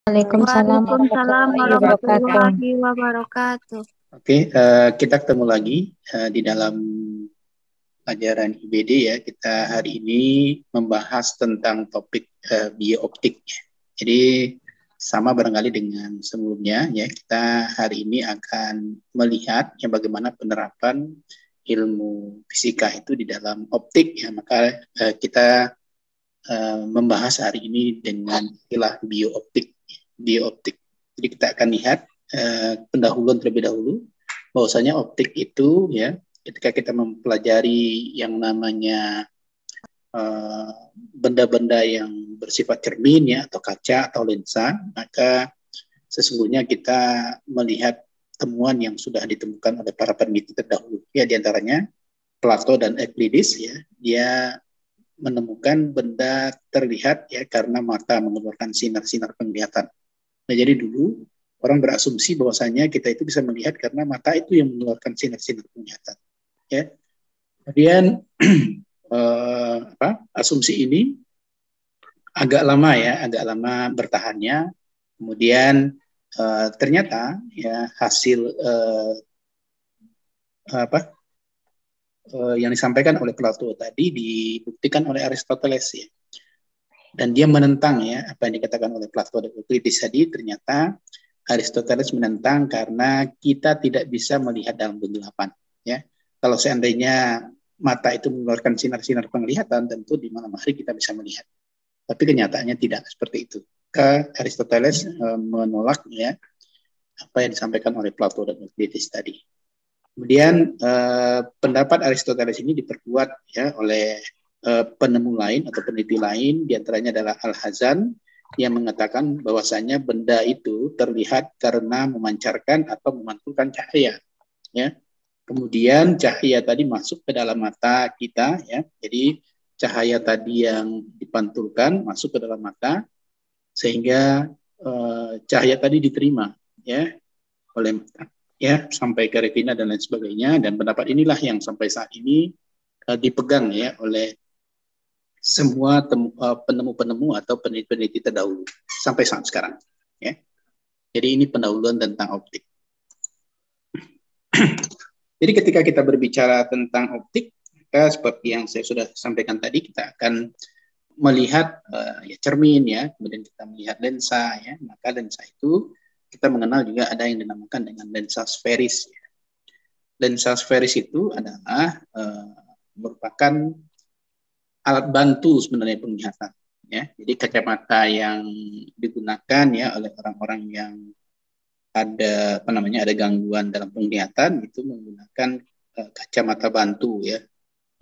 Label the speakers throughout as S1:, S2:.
S1: Waalaikumsalam
S2: Waalaikumsalam
S1: warahmatullahi wabarakatuh.
S2: warahmatullahi wabarakatuh.
S3: Oke, kita ketemu lagi di dalam pelajaran IBD ya. Kita hari ini membahas tentang topik biooptik. Jadi sama barangkali dengan sebelumnya ya, kita hari ini akan melihat ya bagaimana penerapan ilmu fisika itu di dalam optik ya. Maka kita membahas hari ini dengan istilah biooptik. Biooptik. Jadi kita akan lihat pendahuluan terlebih dahulu bahwasanya optik itu ya ketika kita mempelajari yang namanya benda-benda yang bersifat cermin ya atau kaca atau lensa, maka sesungguhnya kita melihat temuan yang sudah ditemukan oleh para peneliti terdahulu ya, diantaranya Plato dan Euclides ya, dia menemukan benda terlihat ya karena mata mengeluarkan sinar-sinar penglihatan. Nah, jadi dulu orang berasumsi bahwasanya kita itu bisa melihat karena mata itu yang mengeluarkan sinar-sinar penglihatan. Ya. Kemudian asumsi ini agak lama bertahannya. Kemudian ternyata ya hasil yang disampaikan oleh Plato tadi dibuktikan oleh Aristoteles ya. Dan dia menentang ya apa yang dikatakan oleh Plato dan Euclides tadi. Ternyata Aristoteles menentang karena kita tidak bisa melihat dalam kegelapan ya. Kalau seandainya mata itu mengeluarkan sinar-sinar penglihatan, tentu di malam hari kita bisa melihat. Tapi kenyataannya tidak seperti itu. Aristoteles menolak ya apa yang disampaikan oleh Plato dan Euclides tadi. Kemudian pendapat Aristoteles ini diperkuat ya oleh penemu lain atau peneliti lain, diantaranya adalah Alhazen yang mengatakan bahwasanya benda itu terlihat karena memancarkan atau memantulkan cahaya. Ya. Kemudian cahaya tadi masuk ke dalam mata kita, ya. Jadi cahaya tadi yang dipantulkan masuk ke dalam mata, sehingga cahaya tadi diterima, ya, oleh mata, ya, sampai ke retina dan lain sebagainya. Dan pendapat inilah yang sampai saat ini dipegang ya oleh semua penemu-penemu atau peneliti-peneliti terdahulu sampai saat sekarang. Ya. Jadi ini pendahuluan tentang optik. Jadi ketika kita berbicara tentang optik, maka seperti yang saya sudah sampaikan tadi, kita akan melihat ya cermin ya, kemudian kita melihat lensa ya. Maka lensa itu kita mengenal juga ada yang dinamakan dengan lensa sferis. Ya. Lensa sferis itu adalah merupakan alat bantu sebenarnya penglihatan ya. Jadi kacamata yang digunakan ya oleh orang-orang yang ada ada gangguan dalam penglihatan itu menggunakan kacamata bantu ya,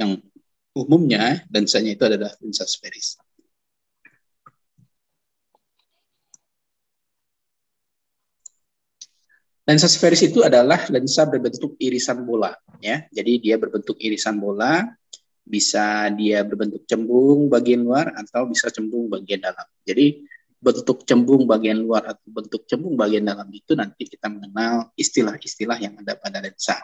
S3: yang umumnya lensanya itu adalah lensa sferis. Lensa sferis itu adalah lensa berbentuk irisan bola ya. Jadi dia berbentuk irisan bola, bisa dia berbentuk cembung bagian luar atau bisa cembung bagian dalam. Jadi bentuk cembung bagian luar atau bentuk cembung bagian dalam itu nanti kita mengenal istilah-istilah yang ada pada lensa.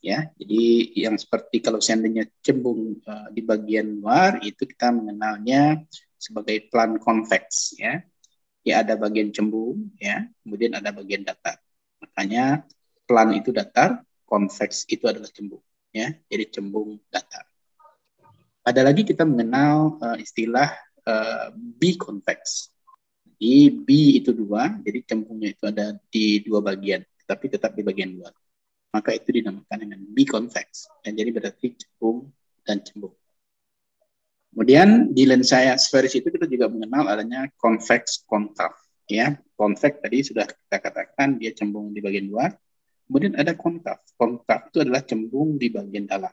S3: Ya, jadi yang seperti kalau seandainya cembung di bagian luar itu kita mengenalnya sebagai plan konveks ya. Ya ada bagian cembung ya, kemudian ada bagian datar. Makanya plan itu datar, konveks itu adalah cembung ya. Jadi cembung datar. Ada lagi kita mengenal istilah biconvex. Di B itu dua, jadi cembungnya itu ada di dua bagian, tapi tetap di bagian luar. Maka itu dinamakan dengan biconvex. Dan jadi berarti cembung dan cembung. Kemudian di lensa sferis itu kita juga mengenal adanya convex konkav. Ya, convex tadi sudah kita katakan dia cembung di bagian luar. Kemudian ada konkav. Konkav itu adalah cembung di bagian dalam.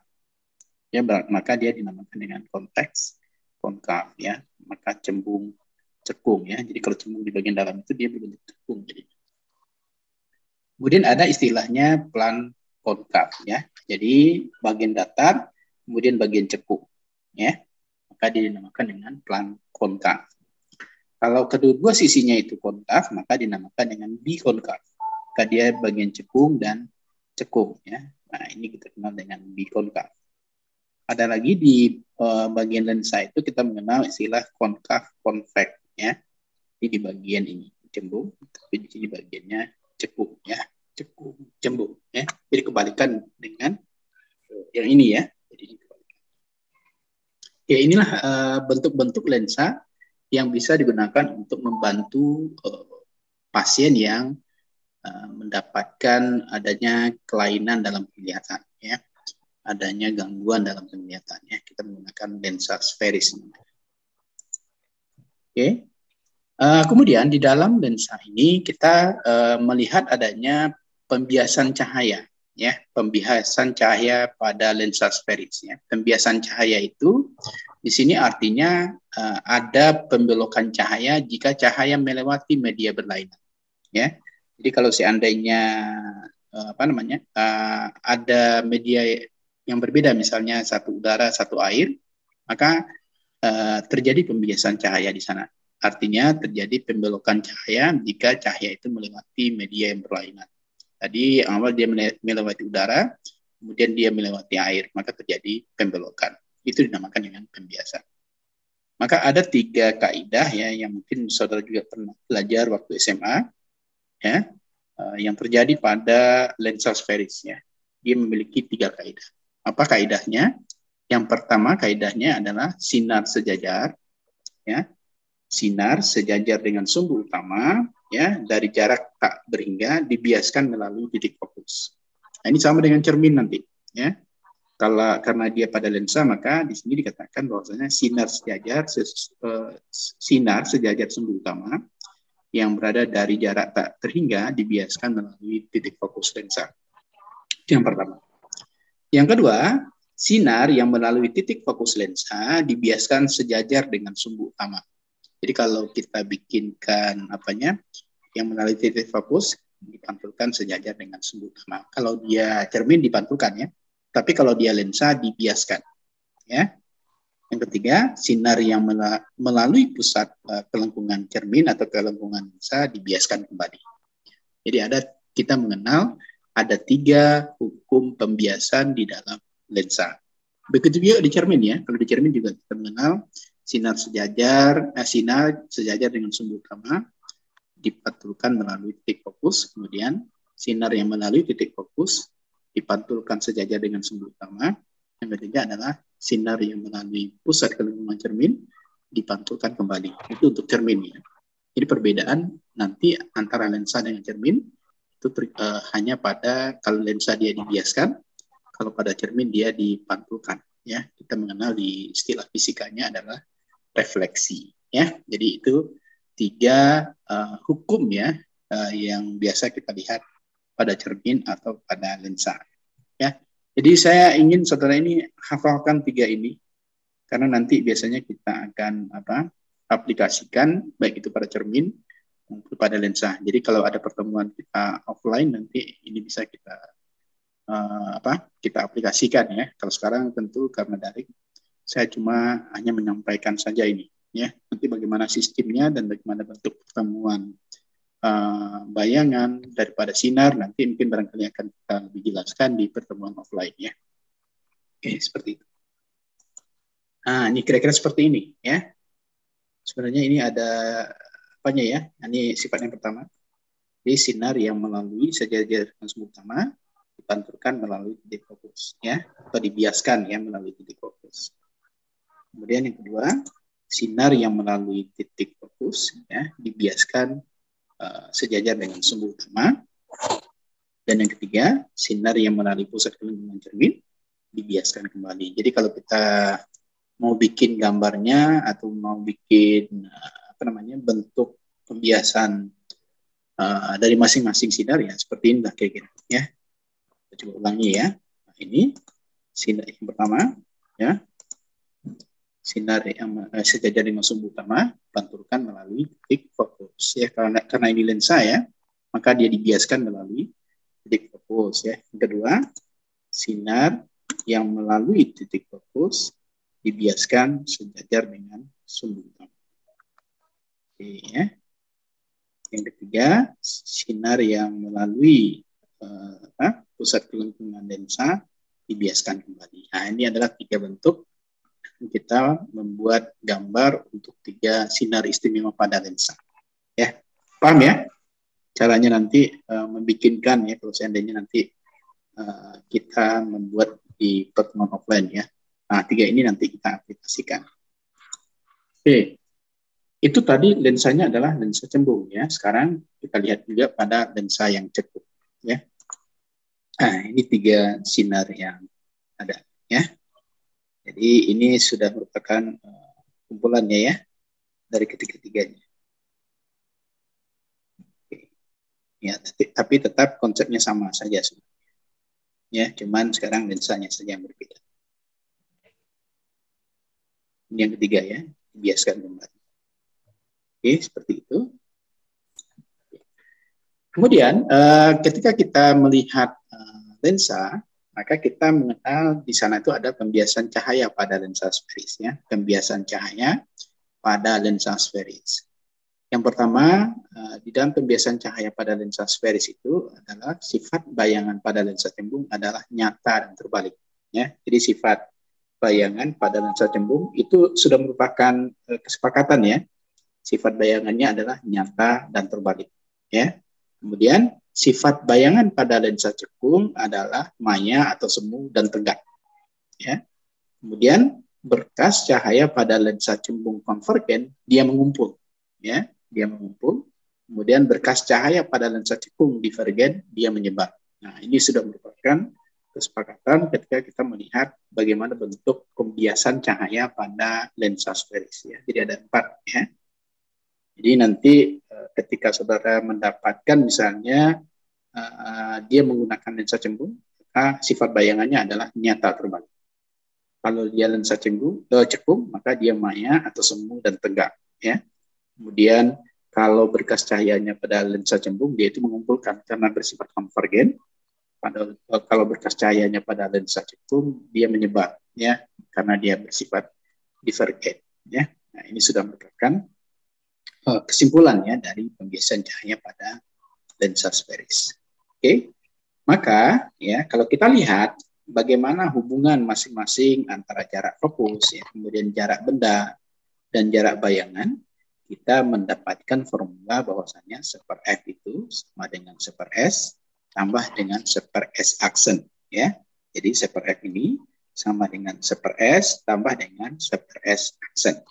S3: Ya, maka dia dinamakan dengan konteks konkav ya, maka cembung cekung ya. Jadi kalau cembung di bagian dalam itu dia berbentuk cekung jadi. Kemudian ada istilahnya plan konkav ya. Jadi bagian datar kemudian bagian cekung ya. Maka dia dinamakan dengan plan konkav. Kalau kedua sisinya itu konkav maka dinamakan dengan bikonkav. Maka dia bagian cekung dan cekung ya. Nah, ini kita kenal dengan bikonkav. Ada lagi di bagian lensa itu kita mengenal istilah konkav konveks ya. Ini di bagian ini. cembung, tapi di sini bagiannya cekung ya, cekung, cembung ya. Jadi kebalikan dengan yang ini ya. Jadi ini kebalikan. Ya inilah bentuk-bentuk lensa yang bisa digunakan untuk membantu pasien yang mendapatkan adanya kelainan dalam penglihatan ya, adanya gangguan dalam penglihatan ya. Kita menggunakan lensa sferis. Oke. Kemudian di dalam lensa ini kita melihat adanya pembiasan cahaya ya, pembiasan cahaya pada lensa sferis ya. Pembiasan cahaya itu di sini artinya ada pembelokan cahaya jika cahaya melewati media berlainan ya. Jadi kalau seandainya ada media yang berbeda, misalnya satu udara, satu air, maka terjadi pembiasan cahaya di sana. Artinya terjadi pembelokan cahaya jika cahaya itu melewati media yang berlainan. Tadi awal dia melewati udara, kemudian dia melewati air, maka terjadi pembelokan. Itu dinamakan dengan pembiasan. Maka ada 3 kaidah ya yang mungkin saudara juga pernah belajar waktu SMA ya, yang terjadi pada lensa sferis ya. Dia memiliki 3 kaidah. Apa kaidahnya? Yang pertama kaidahnya adalah sinar sejajar ya. Sinar sejajar dengan sumbu utama ya, dari jarak tak berhingga dibiaskan melalui titik fokus. Nah, ini sama dengan cermin nanti ya. Karena dia pada lensa, maka di sini dikatakan bahwasanya sinar sejajar sumbu utama yang berada dari jarak tak terhingga dibiaskan melalui titik fokus lensa. Itu yang pertama. Yang kedua, sinar yang melalui titik fokus lensa dibiaskan sejajar dengan sumbu utama. Jadi kalau kita bikinkan yang melalui titik fokus dipantulkan sejajar dengan sumbu utama. Kalau dia cermin dipantulkan ya, tapi kalau dia lensa dibiaskan ya. Yang ketiga, sinar yang melalui pusat kelengkungan cermin atau kelengkungan lensa dibiaskan kembali. Jadi kita mengenal ada 3 hukum pembiasan di dalam lensa. Begitu juga di cermin ya. Kalau di cermin juga kita mengenal sinar sejajar dengan sumbu utama dipantulkan melalui titik fokus, kemudian sinar yang melalui titik fokus dipantulkan sejajar dengan sumbu utama. Yang ketiga adalah sinar yang melalui pusat kelengkungan cermin dipantulkan kembali. Itu untuk cermin ya. Jadi perbedaan nanti antara lensa dengan cermin itu hanya pada kalau lensa dia dibiaskan, kalau pada cermin dia dipantulkan ya. Kita mengenal di istilah fisikanya adalah refleksi ya. Jadi itu 3 hukum ya yang biasa kita lihat pada cermin atau pada lensa ya. Jadi saya ingin saudara ini hafalkan 3 ini karena nanti biasanya kita akan aplikasikan baik itu pada cermin maupun pada lensa. Jadi kalau ada pertemuan kita offline nanti ini bisa kita kita aplikasikan ya. Kalau sekarang tentu karena daring saya cuma hanya menyampaikan saja ini ya. Nanti bagaimana sistemnya dan bagaimana bentuk pertemuan bayangan daripada sinar nanti mungkin barangkali akan kita lebih jelaskan di pertemuan offline ya. Oke, seperti itu. Nah, ini kira-kira seperti ini ya. Sebenarnya ini ada apanya ya? Ini sifat yang pertama. Jadi sinar yang melalui sejajar dengan sumbu utama dipantulkan melalui titik fokus ya, atau dibiaskan ya melalui titik fokus. Kemudian yang kedua, sinar yang melalui titik fokus ya dibiaskan sejajar dengan sumbu utama. Dan yang ketiga, sinar yang melalui pusat kelengkungan cermin dibiaskan kembali. Jadi kalau kita mau bikin gambarnya atau mau bikin bentuk pembiasan dari masing-masing sinar ya seperti inilah kira-kira ya. Kita coba ulangi ya. Nah, ini sinar yang pertama ya. Sinar yang sejajar dengan sumbu utama pantulkan melalui titik fokus ya. Karena ini lensa ya, maka dia dibiaskan melalui titik fokus ya. Yang kedua, sinar yang melalui titik fokus dibiaskan sejajar dengan sumbu utama. Oke, ya. Yang ketiga, sinar yang melalui pusat kelengkungan lensa dibiaskan kembali. Nah, ini adalah 3 bentuk kita membuat gambar untuk 3 sinar istimewa pada lensa. Ya. Paham ya? Caranya nanti membikinkan ya, kalau seandainya nanti kita membuat di pertemuan offline ya. Nah, 3 ini nanti kita aplikasikan. Oke, itu tadi lensanya adalah lensa cembung ya. Sekarang kita lihat juga pada lensa yang cekung ya. Nah, ini 3 sinar yang ada ya. Jadi ini sudah merupakan kumpulannya ya dari ketiga-tiganya. Ya, tapi tetap konsepnya sama saja sebenarnya. Ya, cuman sekarang lensanya saja yang berbeda. Ini yang ketiga ya, biaskan kembali. Oke, seperti itu. Kemudian ketika kita melihat lensa, maka kita mengenal di sana itu ada pembiasan cahaya pada lensa sferis ya, pembiasan cahaya pada lensa sferis. Yang pertama, di dalam pembiasan cahaya pada lensa sferis itu adalah sifat bayangan pada lensa cembung adalah nyata dan terbalik. Ya. Jadi sifat bayangan pada lensa cembung itu sudah merupakan kesepakatan ya. Sifat bayangannya adalah nyata dan terbalik. Ya. Kemudian sifat bayangan pada lensa cekung adalah maya atau semu dan tegak. Ya. Kemudian berkas cahaya pada lensa cembung konvergen dia mengumpul. Ya. Dia mengumpul, kemudian berkas cahaya pada lensa cekung divergen, dia menyebar. Nah, ini sudah merupakan kesepakatan ketika kita melihat bagaimana bentuk pembiasan cahaya pada lensa sferis. Ya. Jadi ada 4 ya. Jadi nanti ketika saudara mendapatkan misalnya dia menggunakan lensa cembung, maka sifat bayangannya adalah nyata terbalik. Kalau dia lensa cekung, maka dia maya atau semu dan tegak. Ya. Kemudian kalau berkas cahayanya pada lensa cembung, dia itu mengumpulkan karena bersifat konvergen. Kalau berkas cahayanya pada lensa cekung, dia menyebar, ya, karena dia bersifat divergen. Ya. Nah, ini sudah merupakan kesimpulannya dari pembiasan cahaya pada lensa sferis. Oke, maka ya kalau kita lihat bagaimana hubungan masing-masing antara jarak fokus, ya, kemudian jarak benda dan jarak bayangan, kita mendapatkan formula bahwasanya 1/f itu sama dengan 1/s tambah dengan 1/s aksen ya. Jadi 1/f ini sama dengan 1/s tambah dengan 1/s aksen.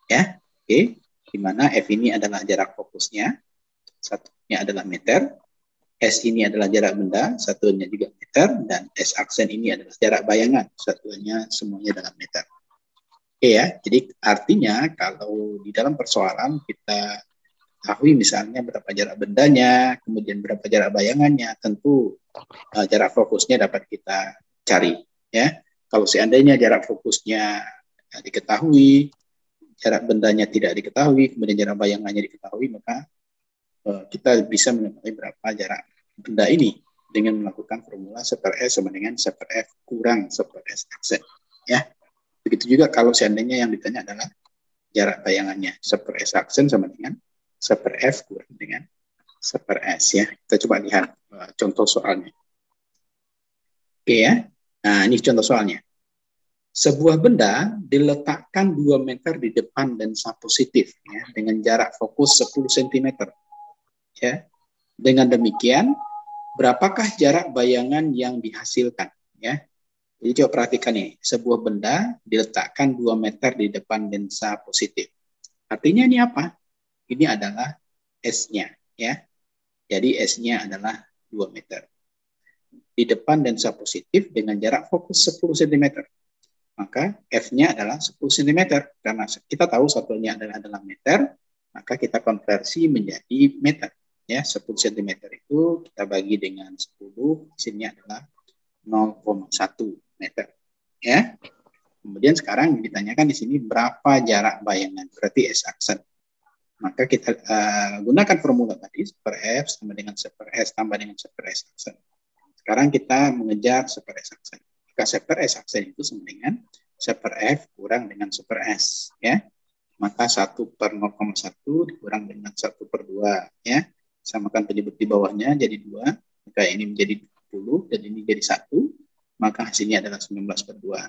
S3: Ya. Oke, di mana f ini adalah jarak fokusnya, satunya adalah meter, s ini adalah jarak benda, satunya juga meter, dan s aksen ini adalah jarak bayangan, satunya semuanya dalam meter. Oke ya, jadi artinya kalau di dalam persoalan kita ketahui misalnya berapa jarak bendanya, kemudian berapa jarak bayangannya, tentu jarak fokusnya dapat kita cari. Ya, kalau seandainya jarak fokusnya diketahui, jarak bendanya tidak diketahui, kemudian jarak bayangannya diketahui, maka kita bisa mengetahui berapa jarak benda ini dengan melakukan formula 1/s sama dengan 1/f kurang 1/s aksen. Ya. Begitu juga kalau seandainya yang ditanya adalah jarak bayangannya, 1/s aksen sama dengan 1/f kurang dengan 1/s ya. Kita coba lihat contoh soalnya. Oke ya. Nah, ini contoh soalnya. Sebuah benda diletakkan 2 meter di depan lensa positif ya, dengan jarak fokus 10 cm. Ya. Dengan demikian, berapakah jarak bayangan yang dihasilkan ya? Jadi coba perhatikan nih, sebuah benda diletakkan 2 meter di depan lensa positif. Artinya ini apa? Ini adalah S-nya. Ya. Jadi S-nya adalah 2 meter. Di depan lensa positif dengan jarak fokus 10 cm. Maka F-nya adalah 10 cm. Karena kita tahu satunya adalah meter, maka kita konversi menjadi meter. Ya, 10 cm itu kita bagi dengan 10, hasilnya adalah 0,1 meter. Ya. Kemudian sekarang ditanyakan di sini berapa jarak bayangan, berarti S aksen. Maka kita gunakan formula tadi 1/f sama dengan 1/s tambah dengan 1/s aksen. Sekarang kita mengejar 1/s aksen. Maka 1/s aksen itu sama dengan 1/f kurang dengan 1/s. Ya. Maka 1/0,1 dikurang dengan 1/2. Ya. Samakan penyebut di bawahnya jadi 2. Maka ini menjadi 20 dan ini jadi 1. Maka hasilnya adalah 19/2.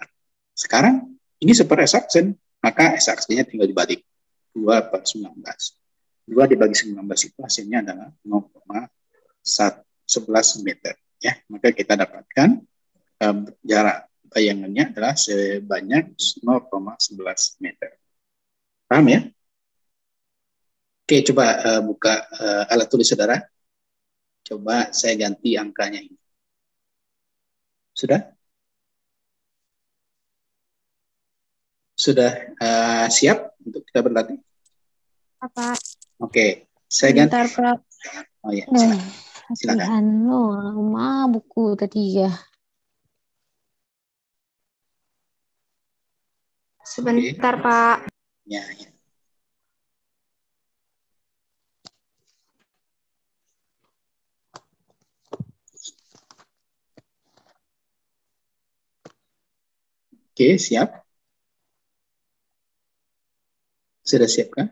S3: Sekarang ini 1/s aksen, maka S aksennya tinggal dibalik 2/19. 2 dibagi 19 itu hasilnya adalah 0,11 meter. Ya, maka kita dapatkan jarak bayangannya adalah sebanyak 0,11 meter. Paham ya? Oke, coba buka alat tulis saudara. Coba saya ganti angkanya ini. Sudah? Sudah siap untuk kita berlatih?
S1: Apa?
S3: Oke, saya ganti.
S1: Bentar, Pak.
S3: Oh ya, silakan.
S1: Lama buku tadi ya. Sebentar, Pak.
S3: Ya, ya. Oke, siap. Sudah siap kan?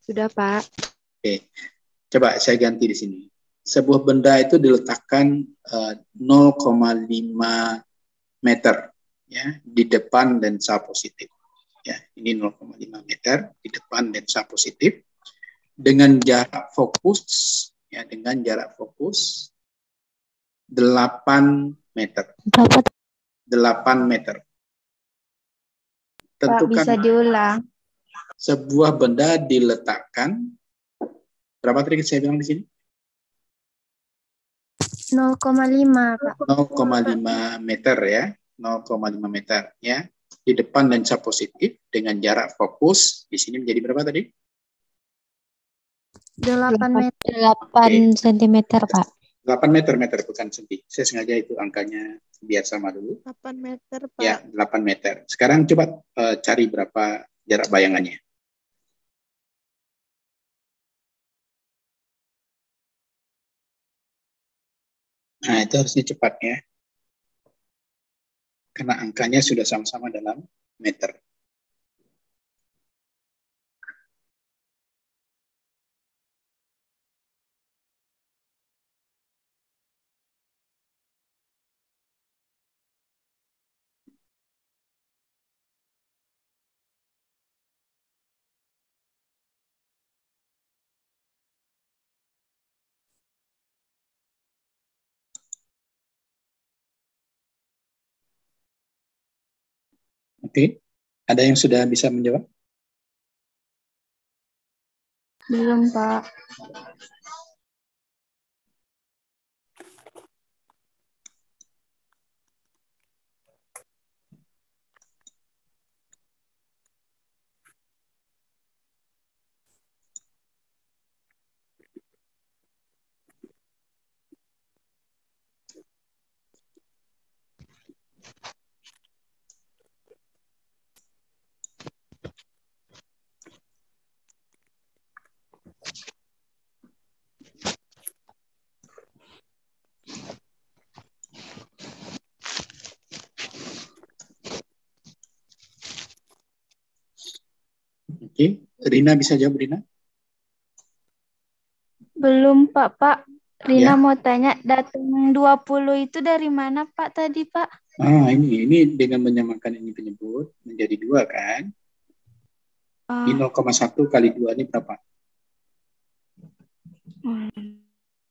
S1: Sudah, Pak.
S3: Oke, coba saya ganti di sini. Sebuah benda itu diletakkan 0,5 meter ya di depan lensa positif. Ya, ini 0,5 meter di depan lensa positif dengan jarak fokus 8 meter.
S1: Berapa?
S3: 8 meter. Tentukan.
S1: Pak, bisa diulang.
S3: Sebuah benda diletakkan, berapa tadi saya bilang di sini?
S1: 0,5, Pak.
S3: 0,5 meter ya. 0,5 meter ya. Di depan lensa positif dengan jarak fokus di sini menjadi berapa tadi?
S1: 8 meter. 8 cm, Pak.
S3: 8 meter bukan senti. Saya sengaja itu angkanya biar sama dulu.
S1: 8 meter, Pak.
S3: Ya, 8 meter. Sekarang coba cari berapa jarak bayangannya. Nah, itu harusnya cepat ya. Karena angkanya sudah sama-sama dalam meter. Oke, ada yang sudah bisa menjawab?
S1: Belum, Pak.
S3: Oke, Rina bisa jawab, Rina?
S1: Belum, Pak. Pak, Rina
S3: Ya.
S1: mau tanya, datang 20 itu dari mana, Pak, tadi, Pak?
S3: Ini dengan menyamakan ini penyebut menjadi 2 kan? Ini 0,1 kali 2 ini berapa?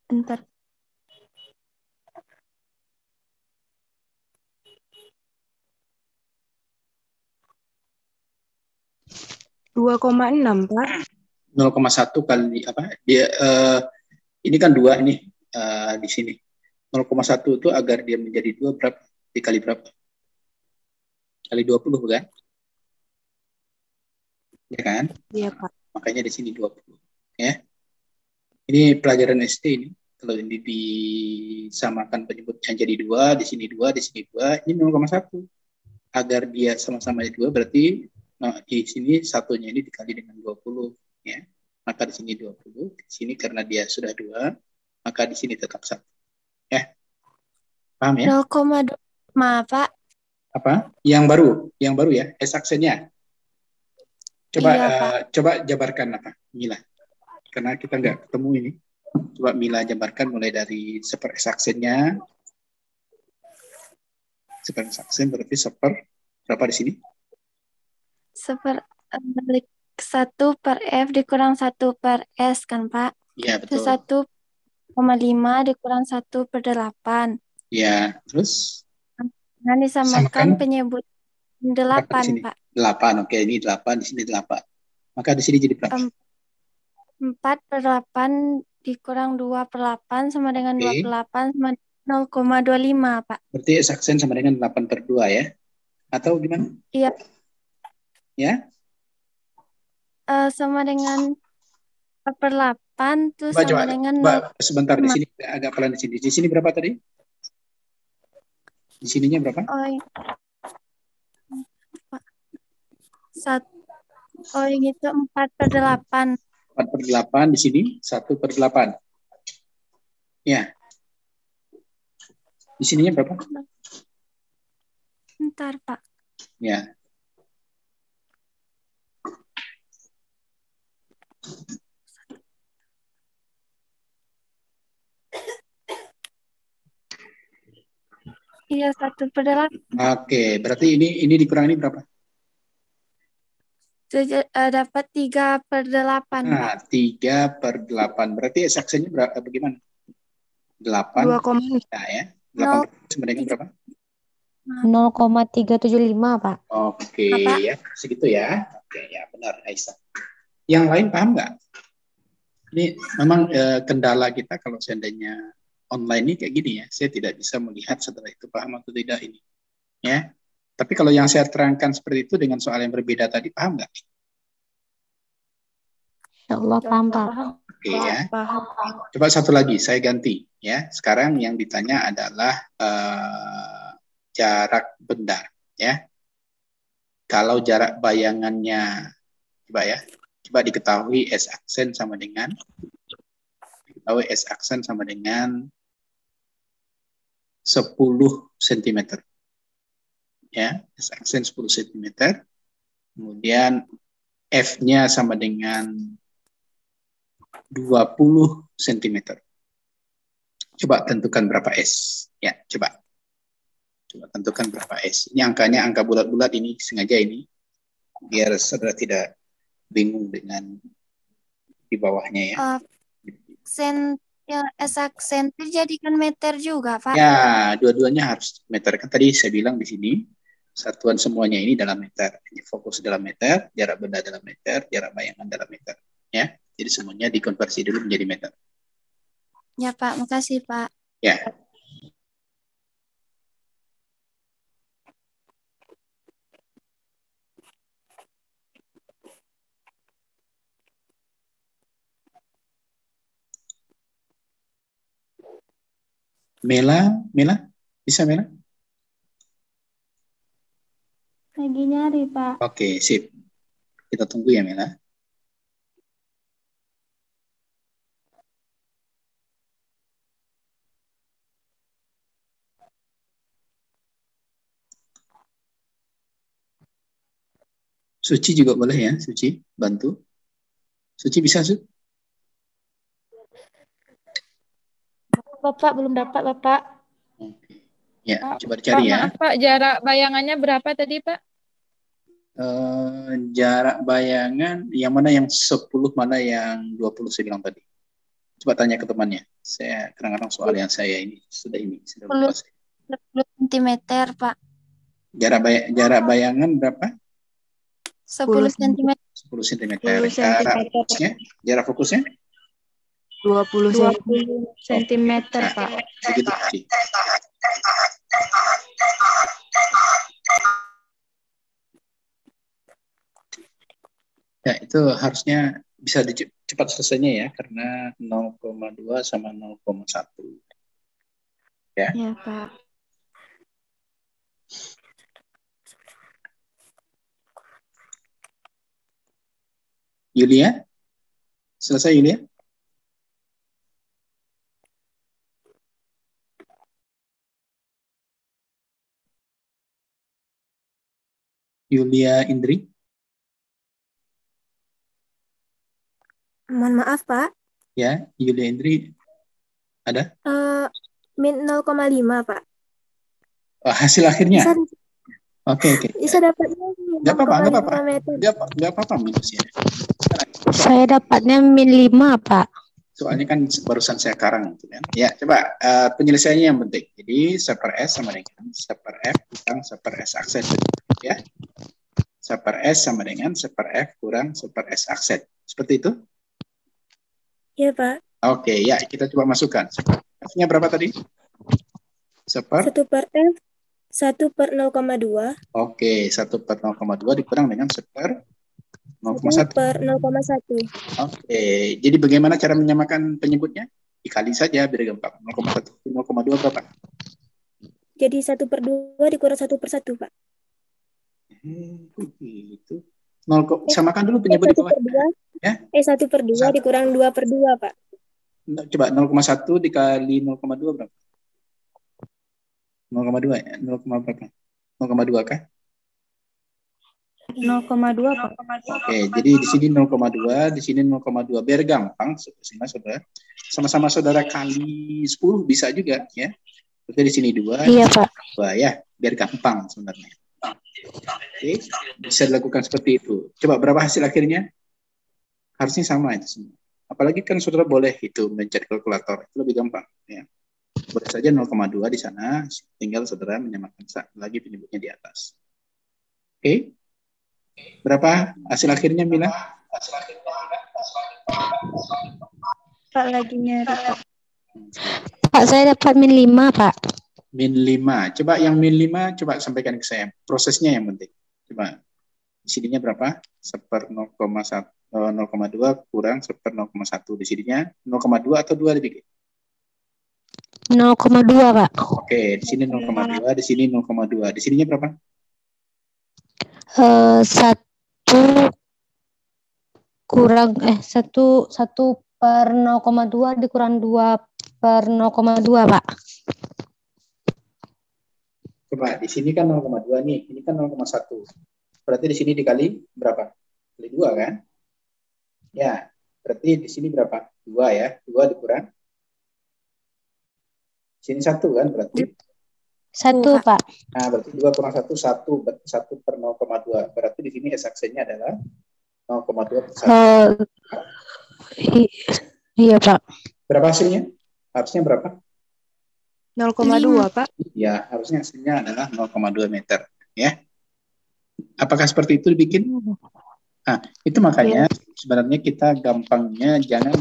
S1: Bentar. 2,6, Pak.
S3: 0,1 kali apa? Dia ini kan 2 nih di sini. 0,1 itu agar dia menjadi 2 berapa? Dikali berapa? Kali 20 kan? Ya kan?
S1: Iya, Pak.
S3: Makanya di sini 20. Ya. Ini pelajaran SD ini. Kalau ini disamakan penyebutnya jadi 2, di sini 2, di sini 2, ini 0,1. Agar dia sama-sama 2 berarti di sini satunya ini dikali dengan 20 ya. Maka di sini 20, di sini karena dia sudah 2, maka di sini tetap 1. Ya. Paham ya?
S1: 0,25, Pak.
S3: Apa? Yang baru ya, S-aksennya. Coba
S1: Iya, Pak.
S3: coba jabarkan apa? Mila. Karena kita nggak ketemu ini. Coba Mila jabarkan mulai dari seper S-aksennya. Seper S-aksen berarti seper berapa di sini?
S1: Seper 1 per F dikurang 1 per S kan, Pak?
S3: Ya,
S1: Terus
S3: betul.
S1: 1,5 dikurang 1 per 8.
S3: Ya, terus
S1: Nah, disamakan
S3: samakan
S1: penyebut
S3: berapa di
S1: 8,
S3: sini?
S1: Pak.
S3: 8. Oke, ini 8, di sini 8. Maka di sini jadi berapa?
S1: 4 per 8 dikurang 2 per 8 sama dengan 2 per
S3: Oke.
S1: 8 sama 0,25, Pak.
S3: Berarti S aksen sama dengan 8 per 2 ya? Atau gimana?
S1: Iya,
S3: Ya?
S1: sama dengan 4 per 8 terus
S3: Coba,
S1: sama dengan
S3: coba sebentar di
S1: 0,5.
S3: sini agak pelan di sini. Di sini berapa tadi? Di sininya berapa?
S1: Oh, iya, Pak. Yang itu 4 per 8.
S3: 4 per 8 di sini 1 per 8. Ya. Di sininya berapa?
S1: Bentar, Pak.
S3: Ya.
S1: Iya, 1 per 8.
S3: Oke, berarti ini dikurangi berapa?
S1: Dapat 3 per 8, Pak.
S3: Nah, 3 per 8. Berarti S aksennya berapa, bagaimana? 8.
S1: 2,
S3: Nah, ya. 8 per 8 sama dengan
S1: 3,
S3: berapa?
S2: 0,375, Pak.
S3: Oke,
S1: Apa?
S3: ya. Segitu ya. Oke, ya benar, Aisyah. Yang lain paham nggak? Ini memang kendala kita kalau seandainya online ini kayak gini ya. Saya tidak bisa melihat setelah itu paham atau tidak ini. Ya. Tapi kalau yang saya terangkan seperti itu dengan soal yang berbeda tadi, paham nggak?
S2: Insya Allah paham, Pak.
S3: Oke ya.
S1: Paham.
S3: Coba satu lagi, saya ganti ya. Sekarang yang ditanya adalah jarak benda ya. Kalau jarak bayangannya, coba ya, coba diketahui S aksen sama dengan 10 cm. Ya, S aksen 10 cm. Kemudian F-nya sama dengan 20 cm. Coba tentukan berapa S. Ya, coba tentukan berapa S. Ini angkanya angka bulat-bulat ini, sengaja ini. Biar saudara tidak bingung dengan di bawahnya ya.
S1: S aksen dijadikan meter juga, Pak.
S3: Ya, dua-duanya harus meter. Kan tadi saya bilang di sini, satuan semuanya ini dalam meter. Ini fokus dalam meter, jarak benda dalam meter, jarak bayangan dalam meter. Ya, jadi semuanya dikonversi dulu menjadi meter.
S1: Ya, Pak. Makasih, Pak.
S3: Ya. Mela, bisa Mela?
S1: Lagi nyari, Pak.
S3: Oke, sip. Kita tunggu ya Mela. Suci juga boleh ya, Suci, bantu. Suci bisa, Su?
S2: Bapak belum dapat, Bapak.
S3: Oke. Ya,
S4: Pak,
S3: coba dicari ya.
S4: maaf Pak, jarak bayangannya berapa tadi Pak?
S3: Jarak bayangan yang mana yang 10, mana yang 20 saya bilang tadi. Coba tanya ke temannya. Saya kadang-kadang soal yang saya ini sudah lupa saya.
S1: 10 cm, Pak.
S3: Jarak bayangan berapa?
S1: 10 cm.
S3: 10 cm.
S2: 10 cm.
S3: Jarak fokusnya?
S2: 20 cm,
S3: Nah,
S2: Pak.
S3: begitu, Ci. Ya, itu harusnya bisa cepat selesainya ya, karena 0,2 sama 0,1. Ya.
S2: Ya, Pak.
S3: Yulia? Selesai, Yulia? Yulia Indri?
S1: Mohon maaf, Pak.
S3: Ya, Yulia Indri ada?
S1: Min 0,5, Pak.
S3: Hasil akhirnya? Oke.
S5: Bisa dapatnya
S3: Nggak apa-apa,
S5: 6,5 meter.
S3: nggak apa-apa minusnya.
S2: Saya dapatnya min 5, Pak.
S3: Soalnya kan barusan saya karang gitu kan. Ya, coba penyelesaiannya yang penting. Jadi seper S sama dengan seper F kurang seper S aksen. Ya. Seper S sama dengan seper F kurang seper S aksen. Seperti itu?
S5: Iya, Pak.
S3: Oke, ya kita coba masukkan. F-nya berapa tadi? Seper?
S5: 1 per F, 1 per 0,2.
S3: Oke, 1 per 0,2 dikurang dengan seper
S5: 1
S3: 0,1.
S5: per 0,1.
S3: Oke, jadi bagaimana cara menyamakan penyebutnya? Dikali saja biar gampang. 0,1 0,2 berapa?
S5: Jadi 1 per 2 dikurang 1 per 1, Pak.
S3: Begitu. Samakan dulu penyebut di
S5: 1
S3: bawah.
S5: per 2.
S3: Ya?
S5: 1 per 2 dikurang 2 per 2, Pak.
S3: Coba 0,1 dikali 0,2 berapa? 0,2 ya? 0, berapa? 0,2 kah?
S2: 0,2, Pak.
S3: Oke, jadi di sini 0,2, di sini 0,2. Biar gampang, saudara. Sama-sama saudara kali 10 bisa juga ya. Berarti di sini 2.
S2: Iya, Pak.
S3: 2 ya, biar gampang sebenarnya. Oke, bisa dilakukan seperti itu. Coba berapa hasil akhirnya? Harusnya sama itu semua. Apalagi kan saudara boleh itu mencari kalkulator, itu lebih gampang ya. Boleh saja 0,2 di sana, tinggal saudara menyamakan lagi penyebutnya di atas. Oke. Berapa hasil akhirnya, Mila?
S2: Pak lagi nyari, Pak. Pak, saya dapat min 5, Pak.
S3: Min 5. Coba yang min 5, coba sampaikan ke saya. Prosesnya yang penting. Coba. Di sininya berapa? Seper 0,2 kurang seper 0,1. Di sininya 0,2 atau 2 dibikin?
S2: 0,2, Pak.
S3: Oke, di sini 0,2, di sini 0,2. Di sininya berapa?
S2: 1 kurang 1 per 0,2 dikurang 2 per 0,2, Pak.
S3: Coba di sini kan 0,2 nih, ini kan 0,1. Berarti di sini dikali berapa? Kali 2 kan? Ya, berarti di sini berapa? 2 ya. 2 dikurang. Sini 1 kan berarti?
S2: 1, Pak.
S3: Nah, berarti 2 kurang 1, 1 per 0,2. Berarti di sini S aksennya adalah 0,2 per 1.
S2: Iya, Pak.
S3: Berapa hasilnya? Harusnya berapa?
S2: 0,2, Pak.
S3: Ya, harusnya hasilnya adalah 0,2 meter. Ya. Apakah seperti itu dibikin? Nah, itu makanya sebenarnya kita gampangnya jangan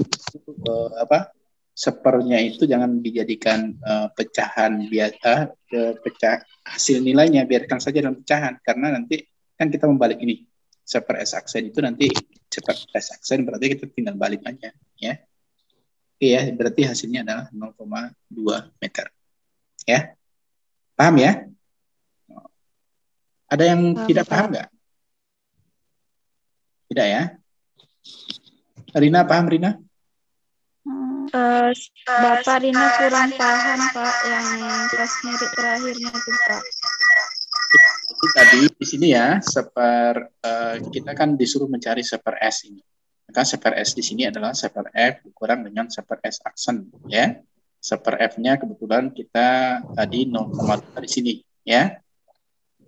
S3: sepernya itu jangan dijadikan pecahan biasa, pecah hasil nilainya biarkan saja dalam pecahan karena nanti kan kita membalik ini seper S aksen itu nanti seper S aksen berarti kita tinggal balik aja ya. Oke ya, berarti hasilnya adalah 0,2 meter. Ya. Paham ya? Ada yang tidak paham nggak? Tidak ya? Rina paham, Rina?
S2: Bapak Rina kurang paham, Pak, yang kelas merit terakhirnya tuh, Pak.
S3: Jadi tadi di sini ya, kita kan disuruh mencari seper S ini. Maka seper S di sini adalah seper F dikurang dengan seper S aksen, ya. Seper F-nya kebetulan kita tadi 0,2 di sini, ya.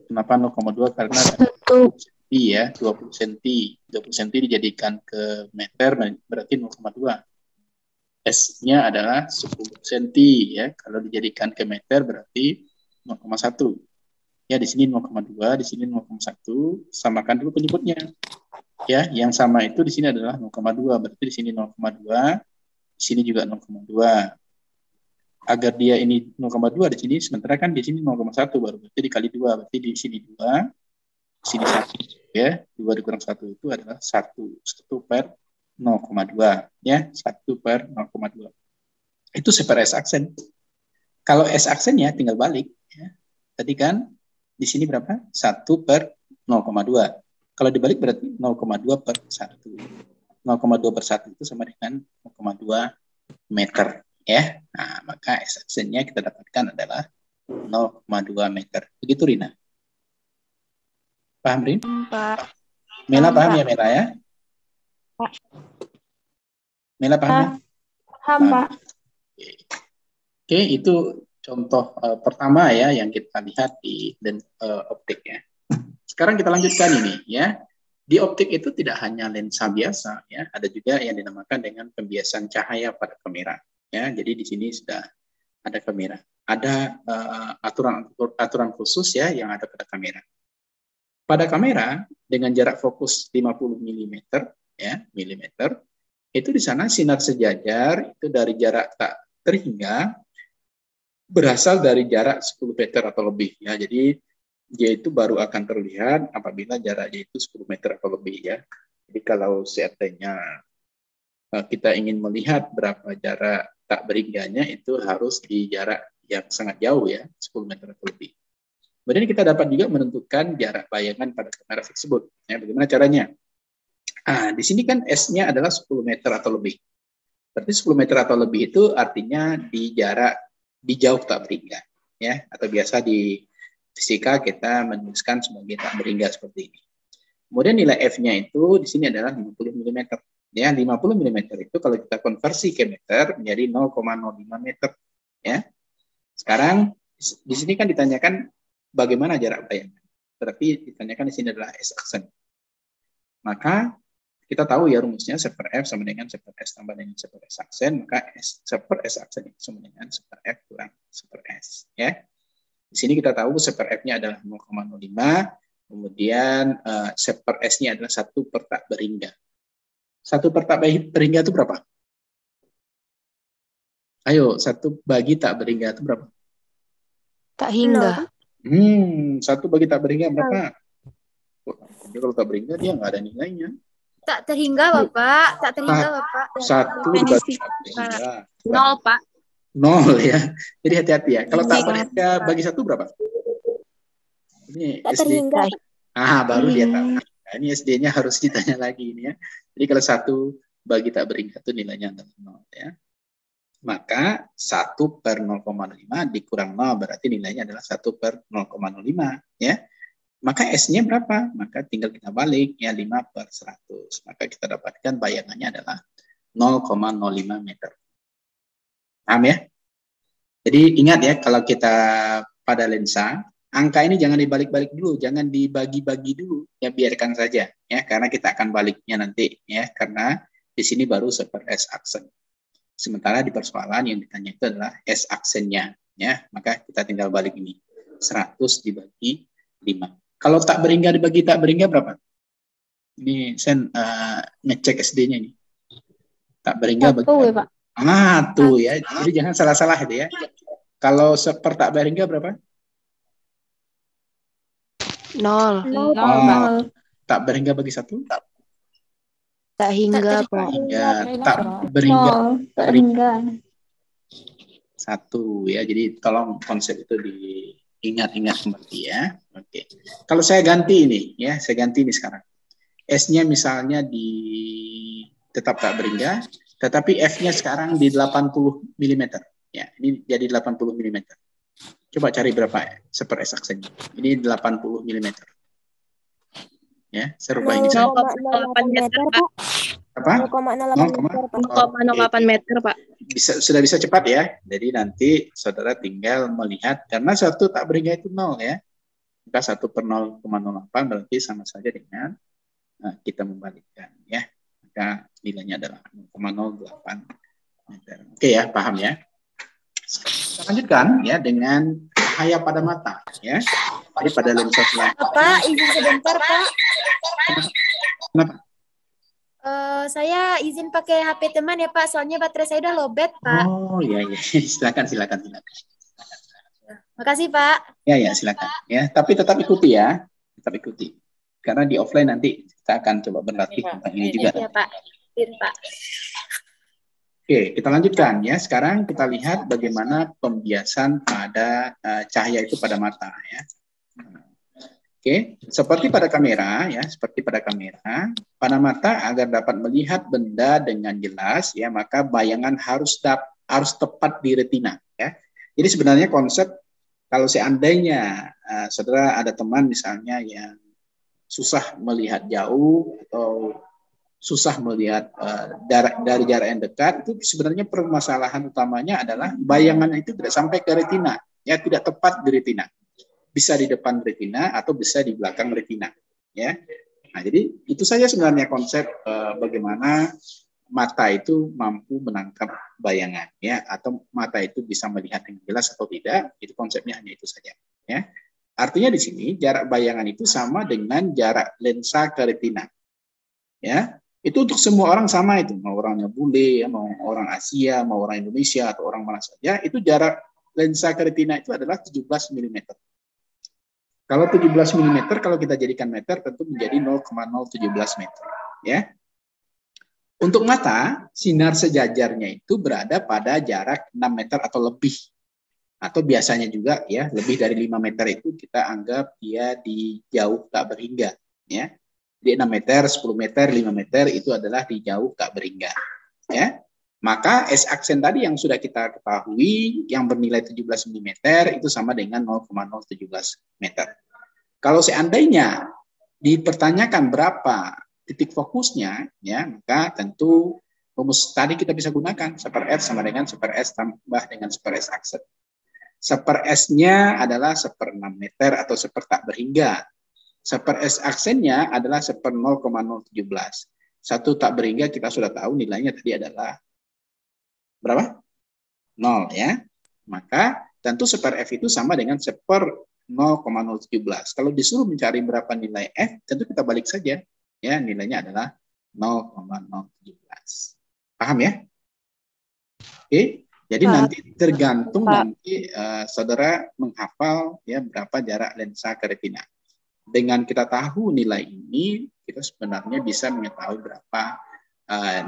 S3: Kenapa 0,2? Karena 20 cm ya, 20 cm dijadikan ke meter berarti 0,2. S-nya adalah 10 cm ya. Kalau dijadikan ke meter berarti 0,1. Ya, di sini 0,2, di sini 0,1. Samakan dulu penyebutnya. Ya, yang sama itu di sini adalah 0,2. Berarti di sini 0,2, di sini juga 0,2. Agar dia ini 0,2 di sini, sementara kan di sini 0,1 baru. Berarti dikali 2, berarti di sini 2, di sini 1. Ya, 2 dikurang 1 itu adalah 1. 1 per 0,2. Ya, 1 per 0,2. Itu seper S aksen. Kalau S aksennya tinggal balik. Ya. Tadi kan di sini berapa? 1 per 0,2. Kalau dibalik berarti 0,2 per 1. 0,2 per 1 itu sama dengan 0,2 meter. Ya, nah, maka S aksennya kita dapatkan adalah 0,2 meter. Begitu, Rina? Paham, Rin?
S2: Pak.
S3: Mela paham ya, Mela ya?
S2: Pak.
S3: Mela paham ya?
S2: Paham, Pak.
S3: Oke, itu contoh pertama ya yang kita lihat di optik ya. Sekarang kita lanjutkan ini ya. Di optik itu tidak hanya lensa biasa ya, ada juga yang dinamakan dengan pembiasan cahaya pada kamera ya. Jadi di sini sudah ada kamera. Ada aturan khusus ya yang ada pada kamera. Pada kamera dengan jarak fokus 50 mm ya, milimeter, itu di sana sinar sejajar itu dari jarak tak terhingga berasal dari jarak 10 meter atau lebih ya. Jadi dia itu baru akan terlihat apabila jaraknya itu 10 meter atau lebih ya. Jadi kalau seandainya kita ingin melihat berapa jarak tak beringganya, itu harus di jarak yang sangat jauh ya, 10 meter atau lebih. Kemudian kita dapat juga menentukan jarak bayangan pada kamera tersebut. Ya, bagaimana caranya? Di sini kan S-nya adalah 10 meter atau lebih. Berarti 10 meter atau lebih itu artinya di jarak di jauh tak berhingga ya, atau biasa di fisika kita menuliskan sebagai tak berhingga seperti ini. Kemudian nilai F-nya itu di sini adalah 50 mm ya. 50 mm itu kalau kita konversi ke meter menjadi 0,05 meter ya. Sekarang di sini kan ditanyakan bagaimana jarak bayangan, tetapi ditanyakan di sini adalah S-aksen. Maka kita tahu ya rumusnya S per F sama dengan S per S tambah dengan S per S aksen, maka S per S aksen itu sama dengan S per F kurang S per S. Ya. Di sini kita tahu S per F-nya adalah 0,05, kemudian S per S-nya adalah 1 per tak berhingga. 1 per tak berhingga itu berapa? Ayo, 1 bagi tak berhingga itu berapa?
S2: Tak hingga.
S3: 1 bagi tak berhingga berapa? Jadi kalau tak berhingga dia nggak ada nilainya.
S5: Tak terhingga, Bapak. Tak terhingga, Bapak.
S3: 1 dibagi berhingga.
S4: 0, Pak.
S3: 0 ya. Jadi hati-hati ya. Kalau tak berhingga bagi 1 berapa? Ini
S5: Tak
S3: SD.
S5: terhingga.
S3: Baru dia tahu. Nah, ini SD-nya harus ditanya lagi ini ya. Jadi kalau 1 bagi tak berhingga itu nilainya adalah 0 ya. Maka 1 per 0,05 dikurang 0 berarti nilainya adalah 1 per 0,05 ya. Maka S-nya berapa? Maka tinggal kita balik ya 5 per 100. Maka kita dapatkan bayangannya adalah 0,05 meter. Paham ya? Jadi ingat ya kalau kita pada lensa, angka ini jangan dibalik-balik dulu, jangan dibagi-bagi dulu, ya biarkan saja ya karena kita akan baliknya nanti ya karena di sini baru per S aksen. Sementara di persoalan yang ditanya itu adalah S aksennya ya, maka kita tinggal balik ini. 100 dibagi 5. Kalau tak berhingga dibagi tak berhingga berapa? Ini saya ngecek SD-nya ini. Tak berhingga bagi
S2: ya, Pak.
S3: tuh ya. Jadi jangan salah-salah itu ya. Kalau per tak berhingga berapa?
S2: 0.
S3: Tak berhingga bagi 1?
S2: Tak hingga, Pak.
S3: Tak berhingga.
S2: 1.
S3: Ya. Jadi tolong konsep itu diingat-ingat kembali ya. Oke. Kalau saya ganti ini ya, saya ganti ini sekarang. S-nya misalnya tetap tak berhingga, tetapi F-nya sekarang di 80 mm. Ya, ini jadi 80 mm. Coba cari berapa ya, per S aksennya. Ini 80 mm. Ya, saya rubah ini.
S4: 0,08 meter, Pak.
S3: Apa?
S4: 0,08 meter, Pak.
S3: Sudah bisa cepat ya. Jadi nanti saudara tinggal melihat karena 1 tak berhingga itu 0 ya. Maka 1 per 0,08 berarti sama saja dengan kita membalikkan ya. Maka nilainya adalah 0,08 meter. Oke ya, paham ya. Kita lanjutkan ya dengan cahaya pada mata ya. Jadi pada lensa selanjutnya.
S5: Pak, izin sebentar, Pak.
S3: Kenapa?
S5: Saya izin pakai HP teman ya, Pak. Soalnya baterai saya udah lowbat, Pak.
S3: Oh iya. Silakan.
S5: Makasih, Pak.
S3: Ya, silakan. Ya, tapi tetap ikuti ya. Tetap ikuti. Karena di offline nanti kita akan coba berlatih tentang ini juga.
S5: Iya, Pak. Pak.
S3: Oke, kita lanjutkan ya. Sekarang kita lihat bagaimana pembiasan pada cahaya itu pada mata ya. Oke, seperti pada kamera ya, pada mata agar dapat melihat benda dengan jelas ya, maka bayangan harus tepat di retina ya. Jadi sebenarnya konsep kalau seandainya saudara ada teman misalnya yang susah melihat jauh atau susah melihat dari jarak yang dekat, itu sebenarnya permasalahan utamanya adalah bayangan itu tidak sampai ke retina, ya, tidak tepat di retina. Bisa di depan retina atau bisa di belakang retina, ya. Nah, jadi itu saja sebenarnya konsep bagaimana mata itu mampu menangkap bayangan, ya, atau mata itu bisa melihat dengan jelas atau tidak. Itu konsepnya hanya itu saja, ya. Artinya di sini jarak bayangan itu sama dengan jarak lensa ke retina, ya. Itu untuk semua orang sama itu, mau orangnya bule, ya, mau orang Asia, mau orang Indonesia atau orang mana saja, itu jarak lensa ke retina itu adalah 17 mm. Kalau 17 mm, kalau kita jadikan meter, tentu menjadi 0,017 meter. Ya. Untuk mata, sinar sejajarnya itu berada pada jarak 6 meter atau lebih. Atau biasanya juga, ya, lebih dari 5 meter itu kita anggap dia di jauh tak berhingga. Ya. Di 6 meter, 10 meter, 5 meter itu adalah di jauh tak berhingga. Ya. Maka S aksen tadi yang sudah kita ketahui yang bernilai 17 mm itu sama dengan 0,017 meter. Kalau seandainya dipertanyakan berapa titik fokusnya, ya, maka tentu rumus tadi kita bisa gunakan 1/f sama dengan 1/s tambah dengan 1/s aksen. 1/s-nya adalah 1/6 meter atau 1 tak berhingga. 1/s aksennya adalah 1/0,017. 1 tak berhingga kita sudah tahu nilainya tadi adalah berapa? 0, ya. Maka tentu 1/f itu sama dengan 1/0,017. Kalau disuruh mencari berapa nilai f, tentu kita balik saja. Ya, nilainya adalah 0,017. Paham ya? Oke. Jadi nanti tergantung nanti saudara menghafal, ya, berapa jarak lensa ke retina. Dengan kita tahu nilai ini, kita sebenarnya bisa mengetahui berapa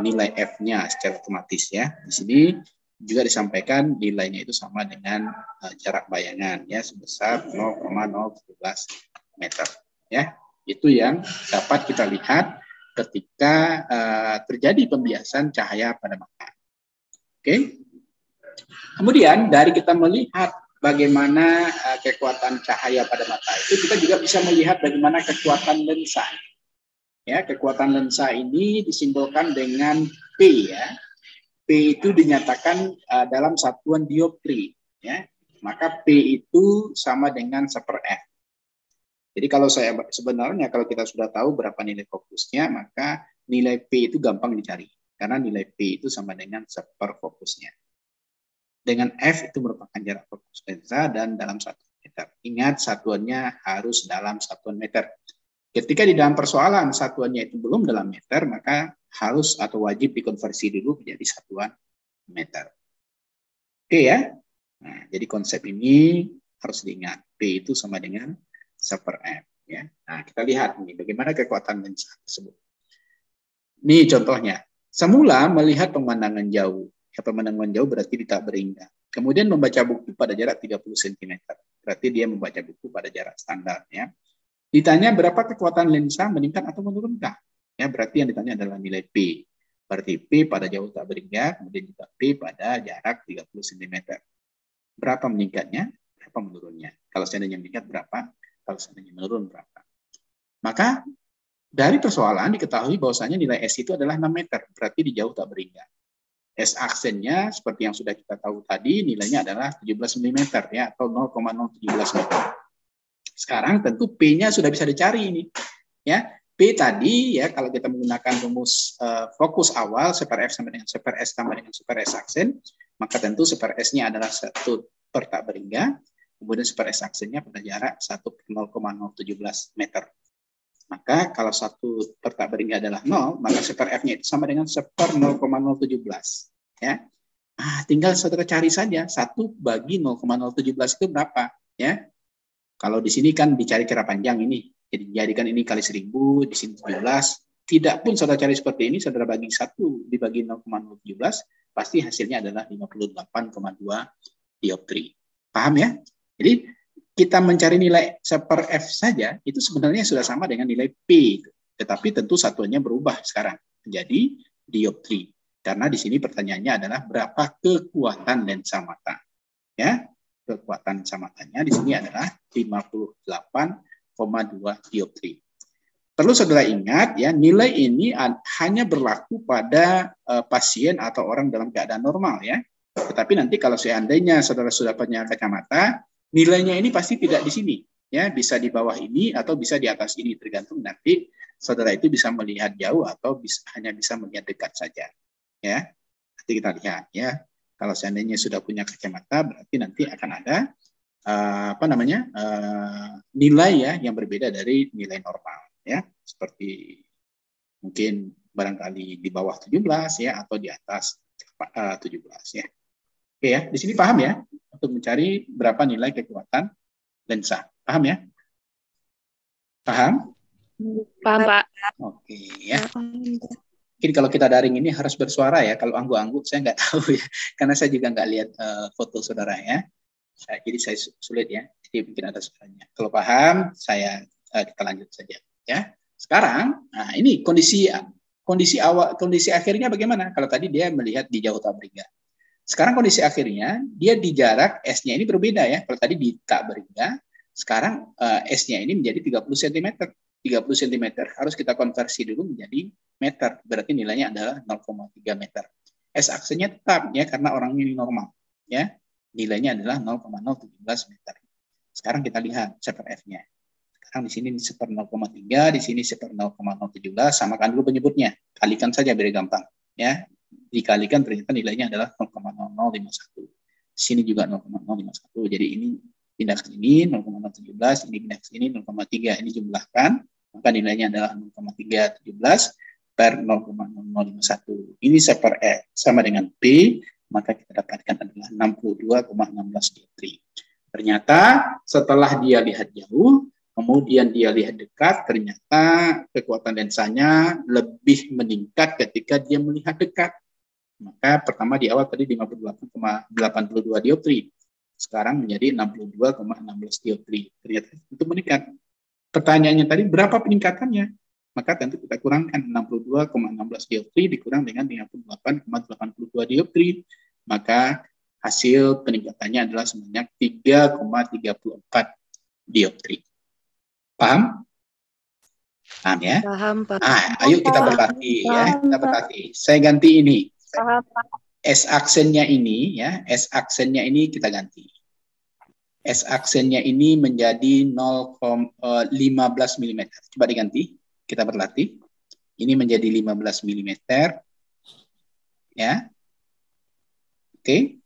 S3: nilai F-nya secara otomatis, ya. Di sini juga disampaikan nilainya itu sama dengan jarak bayangan, ya, sebesar 0,017 meter, ya. Itu yang dapat kita lihat ketika terjadi pembiasan cahaya pada mata. Oke. Kemudian dari kita melihat bagaimana kekuatan cahaya pada mata itu, kita juga bisa melihat bagaimana kekuatan lensa. Ya, kekuatan lensa ini disimbolkan dengan P, ya. P itu dinyatakan dalam satuan dioptri, ya. Maka P itu sama dengan 1/f. Jadi kalau sebenarnya kalau kita sudah tahu berapa nilai fokusnya, maka nilai P itu gampang dicari karena nilai P itu sama dengan 1/4 fokusnya. Dengan F itu merupakan jarak fokus lensa dan dalam 1 meter. Ingat, satuannya harus dalam satuan meter. Ketika di dalam persoalan satuannya itu belum dalam meter, maka harus atau wajib dikonversi dulu menjadi satuan meter. Oke, ya. Nah, jadi konsep ini harus diingat. P itu sama dengan 1/f. Ya. Nah, kita lihat nih bagaimana kekuatan lensa tersebut. Ini contohnya. Semula melihat pemandangan jauh. Ya, pemandangan jauh berarti tak berhingga. Kemudian membaca buku pada jarak 30 cm. Berarti dia membaca buku pada jarak standar. Ya. Ditanya berapa kekuatan lensa meningkat atau menurunkan. Ya, berarti yang ditanya adalah nilai P. Berarti P pada jauh tak berhingga, kemudian juga P pada jarak 30 cm. Berapa meningkatnya, berapa menurunnya. Kalau seandainya meningkat berapa, kalau seandainya menurun berapa. Maka dari persoalan diketahui bahwasanya nilai S itu adalah 6 meter. Berarti di jauh tak berhingga. S aksennya seperti yang sudah kita tahu tadi nilainya adalah 17 mm, ya, atau 0,017 meter. Sekarang tentu P-nya sudah bisa dicari ini, ya. P tadi, ya, kalau kita menggunakan rumus fokus awal 1/f sama dengan 1/s tambah dengan 1/s aksen, maka tentu 1/s-nya adalah 1 per tak berhingga, kemudian 1/s aksennya pada jarak 1/0,017 meter. Maka kalau 1 per tak berhingga adalah 0, maka 1/f-nya itu sama dengan 1/0,017. Ya. Ah, tinggal saudara cari saja 1 bagi 0,017 itu berapa, ya. Kalau di sini kan dicari cara panjang ini, jadi jadikan ini kali 1000, di sini 17. Tidak pun saudara cari seperti ini, saudara bagi 1 dibagi 0,017, pasti hasilnya adalah 58,2 dioptri. Paham, ya? Jadi kita mencari nilai 1/f saja, itu sebenarnya sudah sama dengan nilai P. Tetapi tentu satuannya berubah sekarang menjadi dioptri. Karena di sini pertanyaannya adalah berapa kekuatan lensa mata. Ya, kekuatan lensa matanya di sini adalah 58,2 dioptri. Perlu saudara ingat ya, nilai ini hanya berlaku pada pasien atau orang dalam keadaan normal ya. Tetapi nanti kalau seandainya saudara sudah punya kacamata, nilainya ini pasti tidak di sini ya, bisa di bawah ini atau bisa di atas ini, tergantung nanti saudara itu bisa melihat jauh atau hanya bisa melihat dekat saja ya. Nanti kita lihat ya. Kalau seandainya sudah punya kacamata, berarti nanti akan ada nilai ya yang berbeda dari nilai normal ya, seperti mungkin barangkali di bawah 17 ya atau di atas 17 ya. Oke ya, di sini paham ya untuk mencari berapa nilai kekuatan lensa. Paham ya? Paham?
S4: Paham, Pak.
S3: Oke ya. Mungkin kalau kita daring ini harus bersuara ya. Kalau angguk-angguk saya nggak tahu ya, karena saya juga nggak lihat foto saudara ya. Jadi saya sulit ya. Jadi mungkin ada suaranya. Kalau paham, kita lanjut saja ya. Sekarang, nah ini kondisi akhirnya bagaimana? Kalau tadi dia melihat di jauh tak berhingga. Sekarang kondisi akhirnya dia di jarak S-nya ini berbeda ya. Kalau tadi di tak berhingga, sekarang S-nya ini menjadi 30 cm. 30 cm harus kita konversi dulu menjadi meter. Berarti nilainya adalah 0,3 meter. S-aksenya tetap ya karena orang ini normal ya. Nilainya adalah 0,017 meter. Sekarang kita lihat CPF-nya. Sekarang di sini seper 0,3, di sini seper 0,017, samakan dulu penyebutnya. Kalikan saja biar gampang ya. Dikalikan ternyata nilainya adalah 0,0051. Di sini juga 0,051. Jadi ini pindah ke sini 0,017, ini pindah ke sini 0,3. Ini jumlahkan, maka nilainya adalah 0,317 per 0,0051. Ini seper E sama dengan P, maka kita dapatkan adalah 62,16 dioptri. Ternyata setelah dia lihat jauh, kemudian dia lihat dekat, ternyata kekuatan lensanya lebih meningkat ketika dia melihat dekat. Maka pertama di awal tadi 58,82 dioptri. Sekarang menjadi 62,16 dioptri. Ternyata itu meningkat. Pertanyaannya tadi berapa peningkatannya? Maka tentu kita kurangkan 62,16 dioptri dikurang dengan 58,82 dioptri. Maka hasil peningkatannya adalah sebanyak 3,34 dioptri. Paham? Paham ya?
S4: Paham, Pak.
S3: Ayo kita berlatih ya. Kita berlatih. Saya ganti ini.
S4: Paham, Pak.
S3: S-aksennya ini ya, S-aksennya ini kita ganti. S-aksennya ini menjadi 0,15 mm. Coba diganti. Kita berlatih. Ini menjadi 15 mm. Ya. Oke.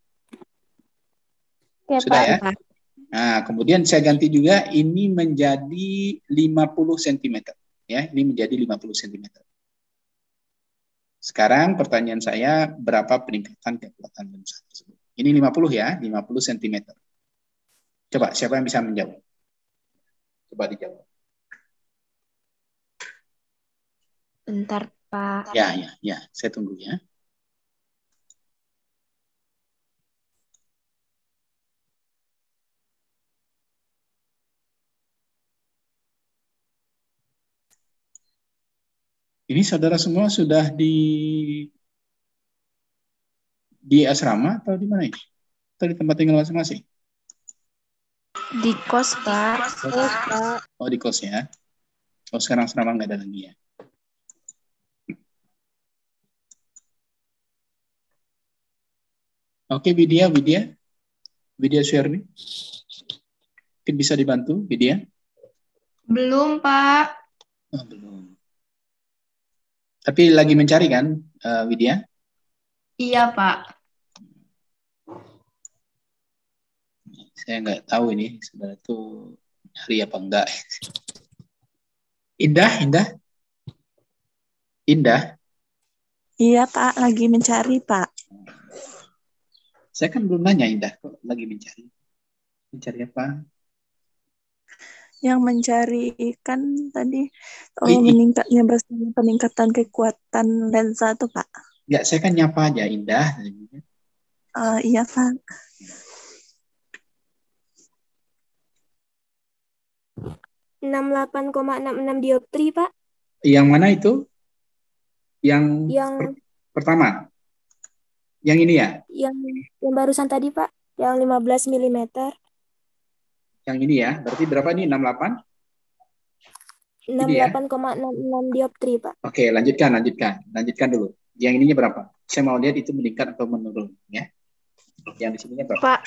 S3: Sudah ya? Nah, kemudian saya ganti juga ini menjadi 50 cm. Ya, ini menjadi 50 cm. Sekarang pertanyaan saya, berapa peningkatan kekuatan lensa tersebut? Ini 50 ya, 50 cm. Coba, siapa yang bisa menjawab? Coba dijawab.
S2: Bentar, Pak.
S3: Ya, saya tunggu ya. Ini saudara semua sudah di asrama atau di mana ini? Atau di tempat tinggal masing-masing?
S2: Di kos, Pak.
S3: Oh, di kos ya. Oh, sekarang asrama nggak ada lagi ya. Oke, Widya Syarni. Mungkin bisa dibantu, Widya?
S6: Belum, Pak.
S3: Oh, belum. Tapi lagi mencari kan, Widya?
S6: Iya, Pak.
S3: Saya nggak tahu ini, saudara tuh nyari apa enggak. Indah?
S7: Iya, Pak. Lagi mencari, Pak.
S3: Saya kan belum nanya Indah, kok lagi mencari? Mencari apa?
S7: Yang mencari kan tadi meningkatnya peningkatan kekuatan lensa tuh, Pak.
S3: Enggak, saya kan nyapa aja Indah.
S7: Iya, Pak.
S5: ...68,66 dioptri, Pak.
S3: Yang mana itu? Yang pertama? Yang ini ya?
S5: Yang barusan tadi, Pak. Yang 15 mm.
S3: Yang ini ya? Berarti berapa nih? 68? Ini ya.
S5: 68,66 dioptri, Pak.
S3: Oke, lanjutkan dulu. Yang ininya berapa? Saya mau lihat itu meningkat atau menurun, ya. Yang di sininya berapa?
S2: Pak.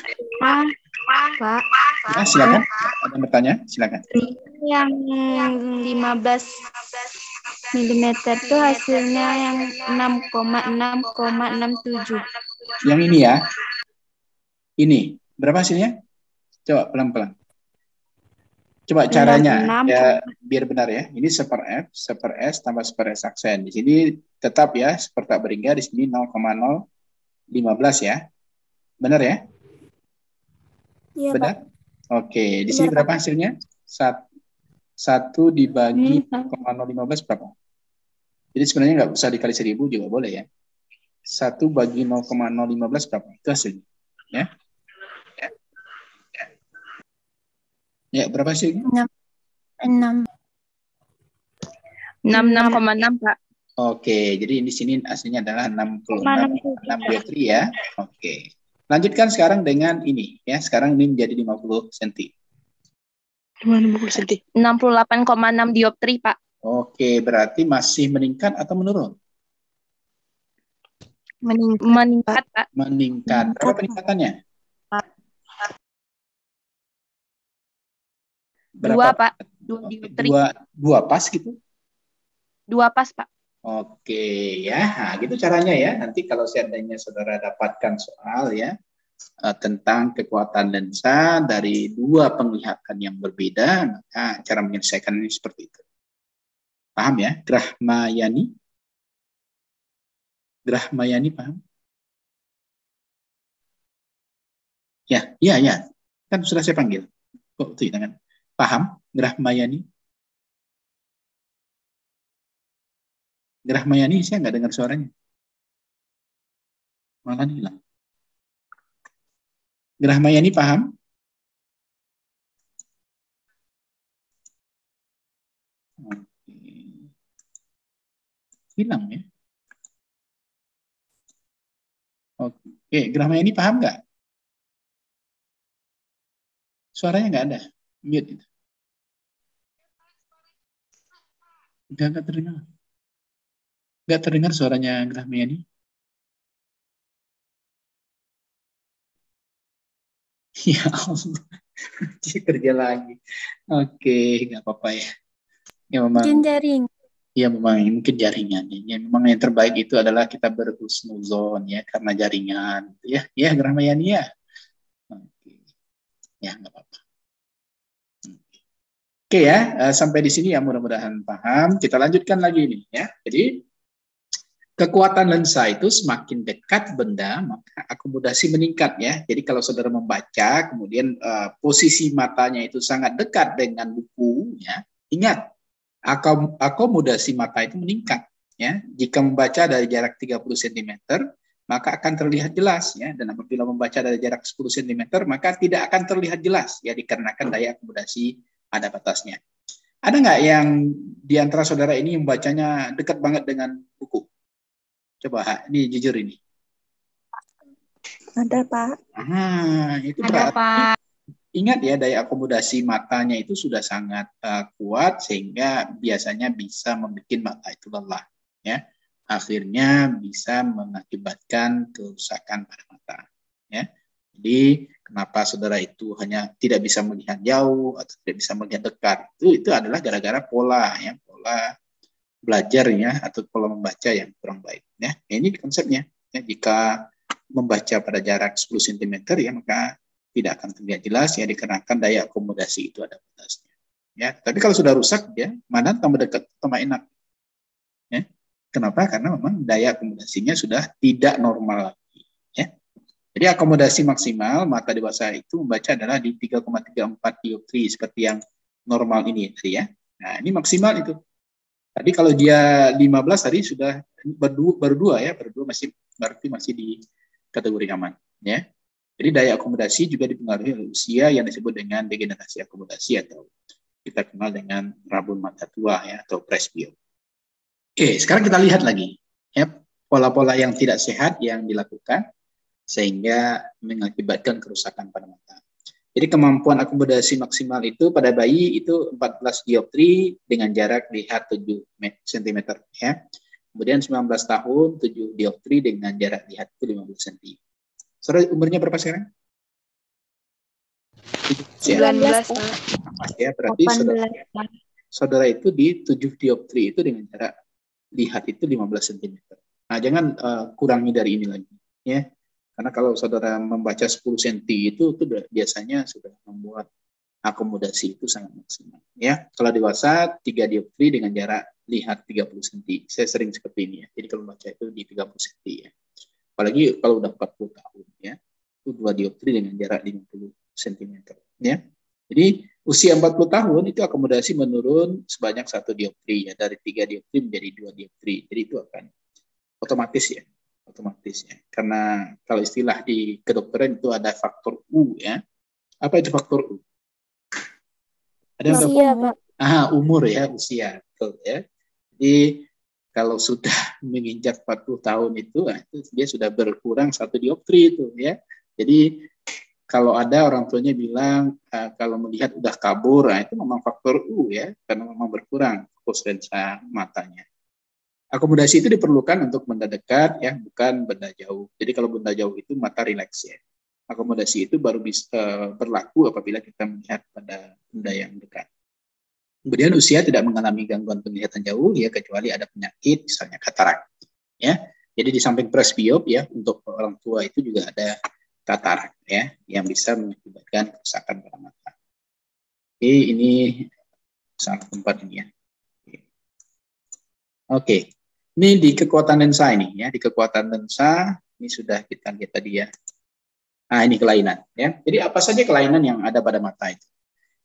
S3: Ya, silakan. Ada yang bertanya? Silakan.
S2: Yang 15 mm itu hasilnya yang 6,6,67.
S3: Yang ini ya. Ini. Berapa hasilnya? Coba pelan-pelan. Coba caranya
S2: 66.
S3: ya biar benar ya. Ini seper F, seper S tambah seper S aksen. Di sini tetap ya seper tak berhingga, di sini 0,015 ya. Benar ya?
S5: Iya,
S3: Benar?
S5: Pak.
S3: Oke, di sini
S5: Benar,
S3: berapa hasilnya? 1 dibagi 0,015 berapa? Jadi sebenarnya nggak usah dikali 1000 juga boleh ya. 1 bagi 0,015 berapa? Itu hasilnya. Ya. Ya, berapa hasilnya?
S1: 6.
S4: 66,6, Pak.
S3: Oke, jadi di sini hasilnya adalah 66,6 dioptri ya. Oke. Lanjutkan sekarang dengan ini ya. Sekarang ini menjadi 50 cm.
S4: 68,6 dioptri, Pak.
S3: Oke, berarti masih meningkat atau menurun?
S4: Meningkat, Pak.
S3: Meningkat. Berapa peningkatannya?
S4: 2, Pak. 2 dioptri.
S3: Dua pas gitu?
S4: 2 pas, Pak.
S3: Oke, ya. Nah, gitu caranya ya. Nanti kalau seandainya saudara dapatkan soal ya tentang kekuatan lensa dari dua penglihatan yang berbeda, maka cara menyelesaikan ini seperti itu. Paham ya? Grahmayani paham? Ya. Kan sudah saya panggil. Kok tidak kan? Paham? Grahmayani? Grahmayani, saya nggak dengar suaranya. Malah hilang. Grahmayani paham? Oke. Hilang ya. Oke, Grahmayani paham nggak? Suaranya nggak ada. Mute itu. Nggak terdengar. Nggak terdengar suaranya Grahmayani. Ya Allah. Dia kerja lagi. Oke, nggak apa-apa ya. Ya memang.
S1: Mungkin jaring.
S3: Ya memang mungkin jaringannya. Ya, memang yang terbaik itu adalah kita berhusnuzon ya karena jaringan. Ya Grahmayani ya. Oke. Ya nggak apa-apa. Oke ya, sampai di sini ya mudah-mudahan paham. Kita lanjutkan lagi ini ya. Jadi kekuatan lensa itu semakin dekat benda, maka akomodasi meningkat ya. Jadi kalau saudara membaca, kemudian posisi matanya itu sangat dekat dengan buku, ya, ingat akomodasi mata itu meningkat. Ya. Jika membaca dari jarak 30 cm, maka akan terlihat jelas ya. Dan apabila membaca dari jarak 10 cm, maka tidak akan terlihat jelas ya dikarenakan daya akomodasi ada batasnya. Ada nggak yang di antara saudara ini yang bacanya dekat banget dengan buku? Coba, ini jujur ini.
S7: Ada, Pak.
S3: Itu
S2: Ada,
S3: berarti
S2: Pak.
S3: ingat ya, daya akomodasi matanya itu sudah sangat kuat sehingga biasanya bisa membuat mata itu lelah. Ya. Akhirnya bisa mengakibatkan kerusakan pada mata. Ya. Jadi kenapa saudara itu hanya tidak bisa melihat jauh atau tidak bisa melihat dekat? Itu adalah gara-gara pola belajar ya atau pola membaca yang kurang baik. Ya. Ini konsepnya. Ya, jika membaca pada jarak 10 cm ya maka tidak akan terlihat jelas ya dikarenakan daya akomodasi itu ada batasnya. Ya. Tapi kalau sudah rusak ya mana tambah dekat tambah enak. Ya. Kenapa? Karena memang daya akomodasinya sudah tidak normal lagi. Ya. Jadi akomodasi maksimal mata dewasa itu membaca adalah di 3,34 dioptri seperti yang normal ini tadi ya. Nah, ini maksimal itu. Tadi kalau dia 15 tadi sudah baru dua masih berarti masih di kategori aman ya. Jadi daya akomodasi juga dipengaruhi oleh usia yang disebut dengan degenerasi akomodasi atau kita kenal dengan rabun mata tua ya atau presbio. Oke, sekarang kita lihat lagi ya pola-pola yang tidak sehat yang dilakukan sehingga mengakibatkan kerusakan pada mata. Jadi kemampuan akomodasi maksimal itu pada bayi itu 14 dioptri dengan jarak lihat 7 cm ya. Kemudian 19 tahun 7 dioptri dengan jarak lihat itu 15 cm. Saudara umurnya berapa sekarang?
S4: 19, Pak.
S3: Ya, berarti saudara itu di 7 dioptri itu dengan jarak lihat itu 15 cm. Nah, jangan kurangi dari ini lagi ya. Karena kalau saudara membaca 10 cm itu biasanya sudah membuat akomodasi itu sangat maksimal. Ya, kalau dewasa 3 dioptri dengan jarak lihat 30 cm. Saya sering seperti ini ya. Jadi kalau baca itu di 30 cm ya. Apalagi kalau udah 40 tahun ya. Itu 2 dioptri dengan jarak 50 cm ya. Jadi usia 40 tahun itu akomodasi menurun sebanyak 1 dioptri ya, dari 3 dioptri menjadi 2 dioptri. Jadi itu akan otomatis ya. Karena kalau istilah di kedokteran itu ada faktor U ya. Apa itu faktor U? Ada
S1: Usia, Pak.
S3: Umur ya, usia. Betul ya. Jadi kalau sudah menginjak 40 tahun itu dia sudah berkurang 1 dioptri itu ya. Jadi kalau ada orang tuanya bilang kalau melihat udah kabur, itu memang faktor U ya, karena memang berkurang fokus lensa matanya. Akomodasi itu diperlukan untuk benda dekat ya, bukan benda jauh. Jadi kalau benda jauh itu mata rileks ya. Akomodasi itu baru bisa berlaku apabila kita melihat pada benda yang dekat. Kemudian usia tidak mengalami gangguan penglihatan jauh ya, kecuali ada penyakit misalnya katarak ya. Jadi di samping presbiop ya, untuk orang tua itu juga ada katarak ya, yang bisa mengakibatkan kerusakan pada mata. Oke, ini salah tempat ini ya. Oke, ini di kekuatan lensa ini ya, di kekuatan lensa ini sudah kita lihat tadi ya. Nah, ini kelainan ya. Jadi apa saja kelainan yang ada pada mata itu?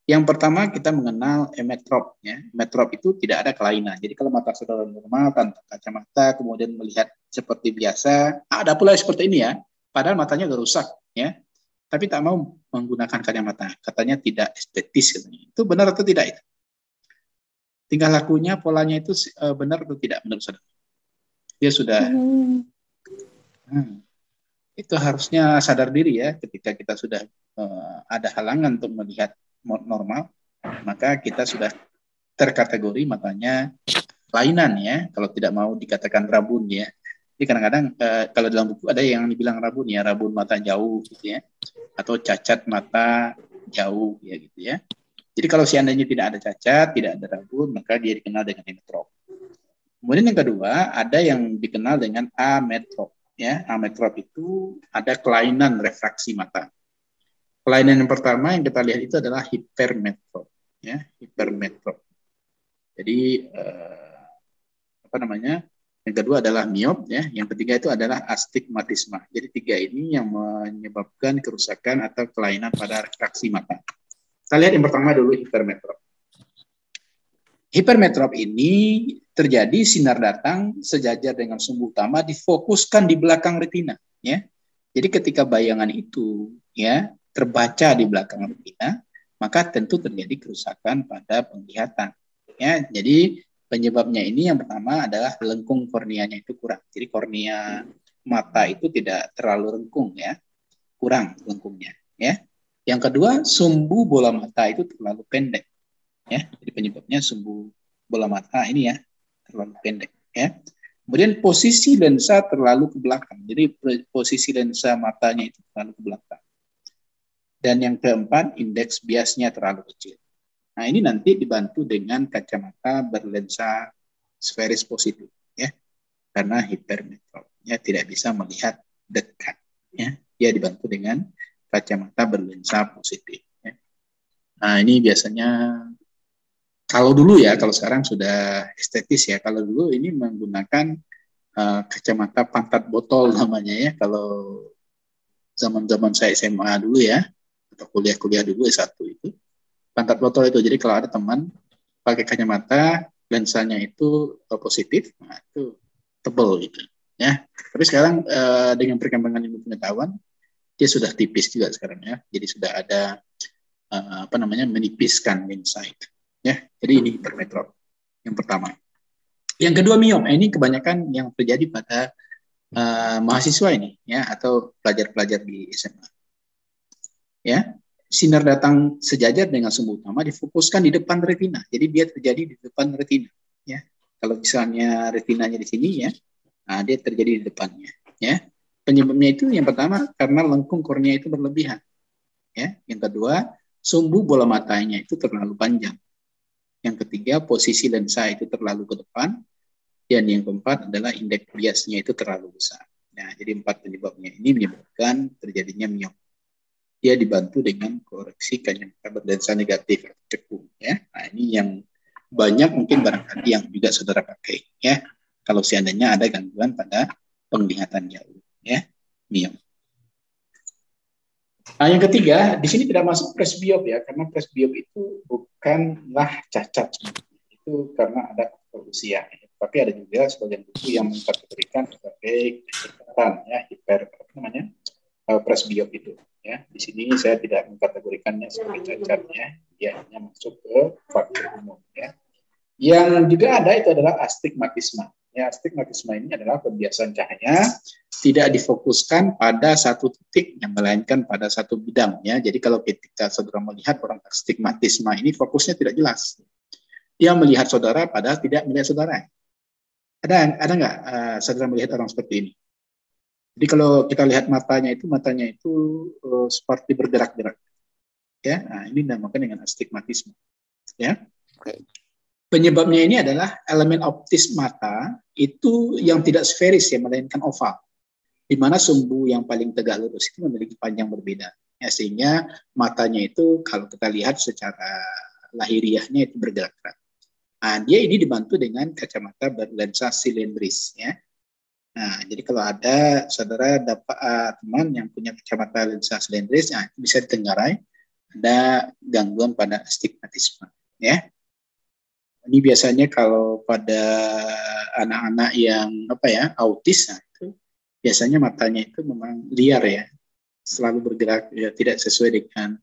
S3: Yang pertama kita mengenal emetrop ya. Emetrop itu tidak ada kelainan. Jadi kalau mata saudara normal tanpa kacamata kemudian melihat seperti biasa, ada pula seperti ini ya. Padahal matanya sudah rusak ya. Tapi tak mau menggunakan kacamata. Katanya tidak estetis katanya. Itu benar atau tidak itu? Tingkah lakunya, polanya itu benar atau tidak menurut saudara? Dia sudah itu harusnya sadar diri ya, ketika kita sudah ada halangan untuk melihat normal, maka kita sudah terkategori matanya kelainan ya, kalau tidak mau dikatakan rabun ya. Jadi kadang-kadang kalau dalam buku ada yang dibilang rabun ya, rabun mata jauh gitu ya, atau cacat mata jauh ya gitu ya. Jadi kalau seandainya tidak ada cacat, tidak ada rabun, maka dia dikenal dengan emetrop. Kemudian yang kedua, ada yang dikenal dengan ametrop. Ya, ametrop itu ada kelainan refraksi mata. Kelainan yang pertama yang kita lihat itu adalah hipermetrop. Ya, hipermetrop. Jadi Yang kedua adalah miop. Ya, yang ketiga itu adalah astigmatisme. Jadi 3 ini yang menyebabkan kerusakan atau kelainan pada refraksi mata. Kita lihat yang pertama dulu, hipermetrop. Hipermetrop ini terjadi sinar datang sejajar dengan sumbu utama difokuskan di belakang retina ya. Jadi ketika bayangan itu ya terbaca di belakang retina, maka tentu terjadi kerusakan pada penglihatan ya. Jadi penyebabnya ini yang pertama adalah lengkung korneanya itu kurang. Jadi kornea mata itu tidak terlalu lengkung ya. Kurang lengkungnya ya. Yang kedua, sumbu bola mata itu terlalu pendek. Ya, jadi penyebabnya sumbu bola mata ini ya terlalu pendek. Ya. Kemudian posisi lensa terlalu ke belakang. Jadi posisi lensa matanya itu terlalu ke belakang. Dan yang keempat, indeks biasnya terlalu kecil. Nah, ini nanti dibantu dengan kacamata berlensa sferis positif. Ya, karena hipermetropnya tidak bisa melihat dekat. Ya, dia dibantu dengan kacamata berlensa positif. Ya. Nah, ini biasanya kalau dulu ya, kalau sekarang sudah estetis ya. Kalau dulu ini menggunakan kacamata pantat botol namanya ya. Kalau zaman-zaman saya SMA dulu ya, atau kuliah-kuliah dulu S1 itu, pantat botol itu. Jadi kalau ada teman pakai kacamata, lensanya itu positif, nah itu tebal gitu. Ya. Tapi sekarang dengan perkembangan ilmu pengetahuan, dia sudah tipis juga sekarang ya. Jadi sudah ada menipiskan lensa itu. Ya, jadi ini hipermetrop yang pertama. Yang kedua miop. Ini kebanyakan yang terjadi pada mahasiswa ini ya, atau pelajar-pelajar di SMA. Ya. sinar datang sejajar dengan sumbu utama difokuskan di depan retina. Jadi dia terjadi di depan retina. Ya, kalau misalnya retinanya di sini ya, nah dia terjadi di depannya. Ya, penyebabnya itu yang pertama karena lengkung kornea itu berlebihan. Ya, yang kedua sumbu bola matanya itu terlalu panjang. Yang ketiga posisi lensa itu terlalu ke depan. Dan yang keempat adalah indeks biasnya itu terlalu besar. Nah, jadi 4 penyebabnya ini menyebabkan terjadinya miop. Dia dibantu dengan koreksi kacamata berlensa negatif atau cekung. Ya, nah ini yang banyak mungkin barangkali yang juga saudara pakai. Ya, kalau seandainya ada gangguan pada penglihatan jauh. Ya, miop. Nah, yang ketiga, di sini tidak masuk presbiop ya, karena presbiop itu bukanlah cacat. Itu karena ada faktor usia. Tapi ada juga sebagian buku yang mengkategorikan sebagai kesehatan ya, presbiop itu ya. Di sini saya tidak mengkategorikannya sebagai cacat ya, dia hanya masuk ke faktor umum ya. Yang juga ada itu adalah astigmatisme. Ya, astigmatisme ini adalah pembiasaan cahaya tidak difokuskan pada satu titik yang melainkan pada satu bidang ya. Jadi kalau ketika saudara melihat orang astigmatisme ini fokusnya tidak jelas. Dia melihat saudara padahal tidak melihat saudara. Ada nggak saudara melihat orang seperti ini? Jadi kalau kita lihat matanya itu seperti bergerak-gerak. Ya, nah, ini dinamakan dengan astigmatisme. Ya. Penyebabnya ini adalah elemen optis mata itu yang tidak sferis ya, melainkan oval. Di mana sumbu yang paling tegak lurus itu memiliki panjang berbeda. Ya, sehingga matanya itu kalau kita lihat secara lahiriahnya itu bergerak-gerak. Nah, dia ini dibantu dengan kacamata berlensa silindris ya. Nah, jadi kalau ada saudara dapat teman yang punya kacamata lensa silindris, nah, bisa ditenggarai ada gangguan pada astigmatisme ya. Ini biasanya kalau pada anak-anak yang autis, nah, itu biasanya matanya itu memang liar ya, selalu bergerak ya, tidak sesuai dengan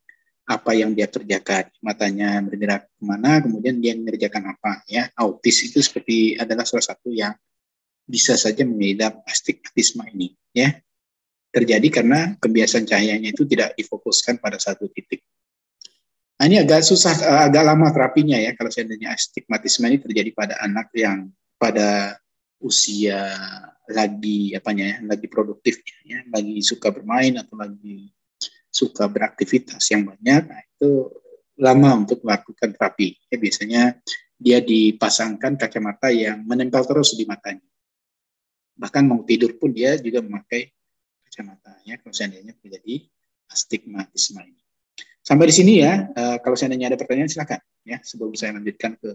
S3: apa yang dia kerjakan. Matanya bergerak kemana, kemudian dia mengerjakan apa ya. Autis itu seperti adalah salah satu yang bisa saja mengidap astigmatisme ini ya. Terjadi karena kebiasaan cahayanya itu tidak difokuskan pada satu titik. Nah, ini agak susah, agak lama terapinya ya kalau seandainya astigmatisme ini terjadi pada anak yang pada usia lagi lagi produktif ya, lagi suka bermain atau lagi suka beraktivitas yang banyak. Nah, itu lama untuk melakukan terapi ya, biasanya dia dipasangkan kacamata yang menempel terus di matanya, bahkan mau tidur pun dia juga memakai kacamatanya kalau seandainya terjadi astigmatisme ini. Sampai di sini ya. Kalau seandainya ada pertanyaan silakan ya, sebelum saya lanjutkan ke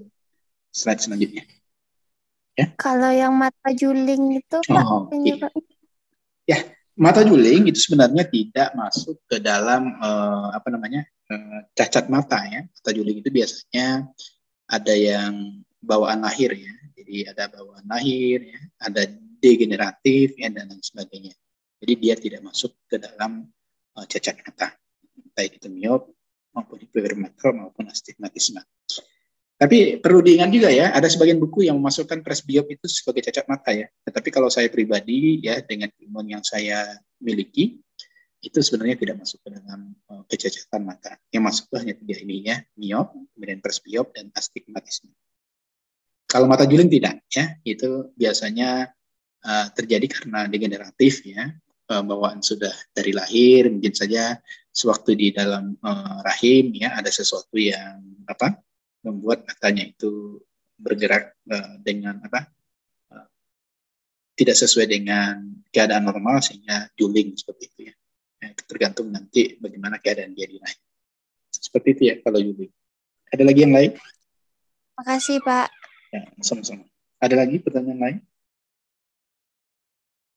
S3: slide selanjutnya ya.
S1: Kalau yang mata juling itu Pak, penyebabnya?
S3: Ya, mata juling itu sebenarnya tidak masuk ke dalam cacat mata ya. Mata juling itu biasanya ada yang bawaan lahir ya. Jadi ada bawaan lahir ya, ada degeneratif ya, dan lain sebagainya. Jadi dia tidak masuk ke dalam cacat mata, baik itu miop maupun hipermetrop maupun astigmatisme. Tapi perlu diingat juga ya, ada sebagian buku yang memasukkan presbiop itu sebagai cacat mata ya. Tetapi kalau saya pribadi ya, dengan ilmu yang saya miliki, itu sebenarnya tidak masuk ke dalam kecacatan mata. Yang masuk hanya 3 ini ya, miop, kemudian presbiop, dan astigmatisme. Kalau mata juling tidak ya, itu biasanya terjadi karena degeneratif ya, bawaan sudah dari lahir, mungkin saja sewaktu di dalam rahim ya ada sesuatu yang membuat matanya itu bergerak dengan tidak sesuai dengan keadaan normal sehingga juling seperti itu ya. Tergantung nanti bagaimana keadaan dia di rahim. Seperti itu ya kalau juling. Ada lagi yang lain?
S1: Makasih Pak.
S3: Ya, sama-sama. Ada lagi pertanyaan lain?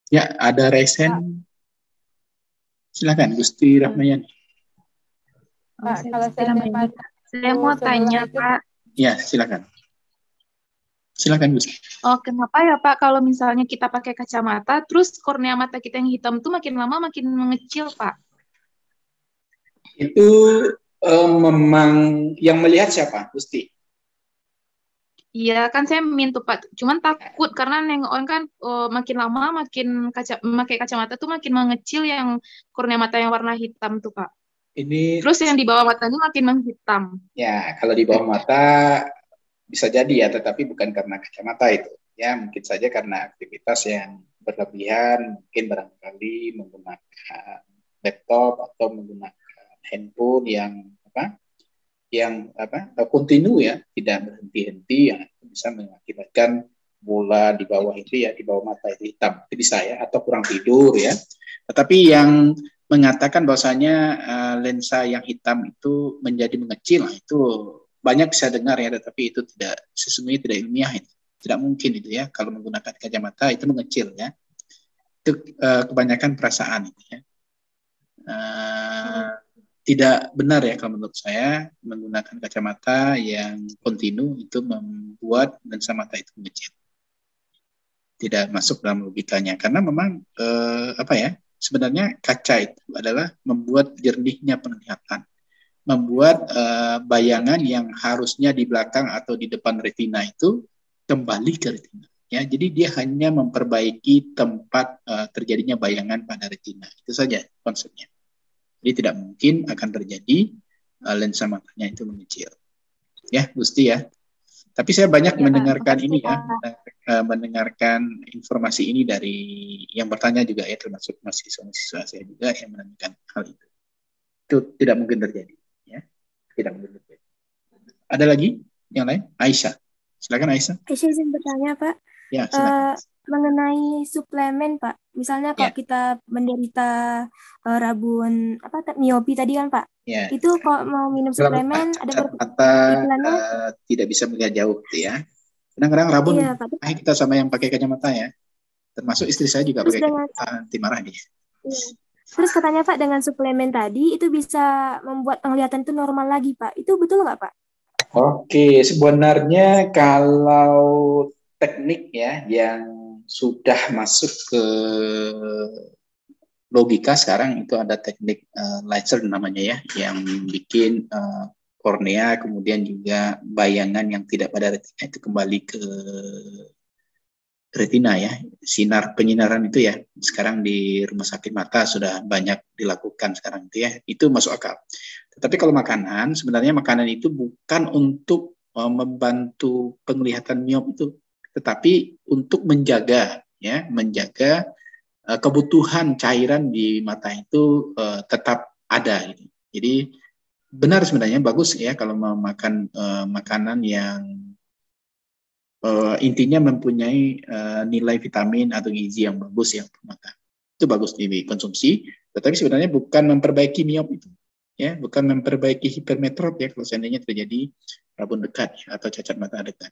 S3: Ya, ada resen. Silakan Gusti Rahmayani.
S4: Pak, kalau saya mau tanya, Pak.
S3: Ya, silakan. Silakan, Gus.
S4: Oh, kenapa ya, Pak, kalau misalnya kita pakai kacamata, terus kornea mata kita yang hitam tuh makin lama makin mengecil, Pak?
S3: Itu memang yang melihat siapa, Gusti?
S4: Iya, kan saya minta Pak. Cuman takut karena nengokin kan makin lama makin memakai kacamata tuh makin mengecil yang kornea mata yang warna hitam tuh, Pak.
S3: Ini
S4: Terus yang di bawah matanya makin menghitam.
S3: ya kalau di bawah mata bisa jadi ya, tetapi bukan karena kacamata itu. Ya, mungkin saja karena aktivitas yang berlebihan, mungkin barangkali menggunakan laptop atau menggunakan handphone yang kontinu ya, tidak berhenti-henti, yang bisa mengakibatkan bola di bawah itu ya, di bawah mata itu hitam. Itu bisa ya, atau kurang tidur ya. Tetapi yang mengatakan bahwasanya lensa yang hitam itu menjadi mengecil, itu banyak saya dengar ya, tetapi itu sesungguhnya tidak ilmiah itu. Tidak mungkin itu ya, kalau menggunakan kacamata itu mengecil ya. Itu kebanyakan perasaan itu ya. Tidak benar ya kalau menurut saya menggunakan kacamata yang kontinu itu membuat lensa mata itu mengecil. Tidak masuk dalam logikanya karena memang sebenarnya kaca itu adalah membuat jernihnya penglihatan, membuat bayangan yang harusnya di belakang atau di depan retina itu kembali ke retina. Ya, jadi dia hanya memperbaiki tempat terjadinya bayangan pada retina. Itu saja konsepnya. Jadi tidak mungkin akan terjadi lensa matanya itu mengecil. Ya, Gusti ya. Tapi saya banyak mendengarkan ini ya, mendengarkan informasi ini dari yang bertanya juga ya, termasuk mahasiswa-mahasiswa saya juga yang menanyakan hal itu. Itu tidak mungkin terjadi. Ya, tidak mungkin terjadi. Ada lagi yang lain? Aisyah. Silakan Aisyah.
S1: Aisyah izin bertanya Pak.
S3: Ya, silakan.
S1: Mengenai suplemen Pak, misalnya kalau kita menderita rabun miopi tadi kan Pak, itu kalau mau minum suplemen ada
S3: mata tidak bisa melihat jauh gitu ya. Kadang-kadang rabun, kita sama yang pakai kacamata ya, termasuk istri saya juga pakai kacamata, nanti marah dia.
S1: Terus katanya Pak dengan suplemen tadi itu bisa membuat penglihatan itu normal lagi Pak, itu betul nggak Pak?
S3: Oke, sebenarnya kalau teknik ya yang sudah masuk ke logika sekarang itu ada teknik laser namanya ya, yang bikin kornea kemudian juga bayangan yang tidak pada retina itu kembali ke retina ya, penyinaran itu ya. Sekarang di rumah sakit mata sudah banyak dilakukan sekarang itu ya, itu masuk akal. Tetapi kalau makanan, sebenarnya makanan itu bukan untuk membantu penglihatan miop itu, tetapi untuk menjaga kebutuhan cairan di mata itu tetap ada gitu. Jadi benar sebenarnya bagus ya kalau memakan makanan yang intinya mempunyai nilai vitamin atau gizi yang bagus ya untuk mata. Itu bagus dikonsumsi, tetapi sebenarnya bukan memperbaiki miop itu. Ya, bukan memperbaiki hipermetrop ya kalau seandainya terjadi rabun dekat ya, atau cacat mata dekat.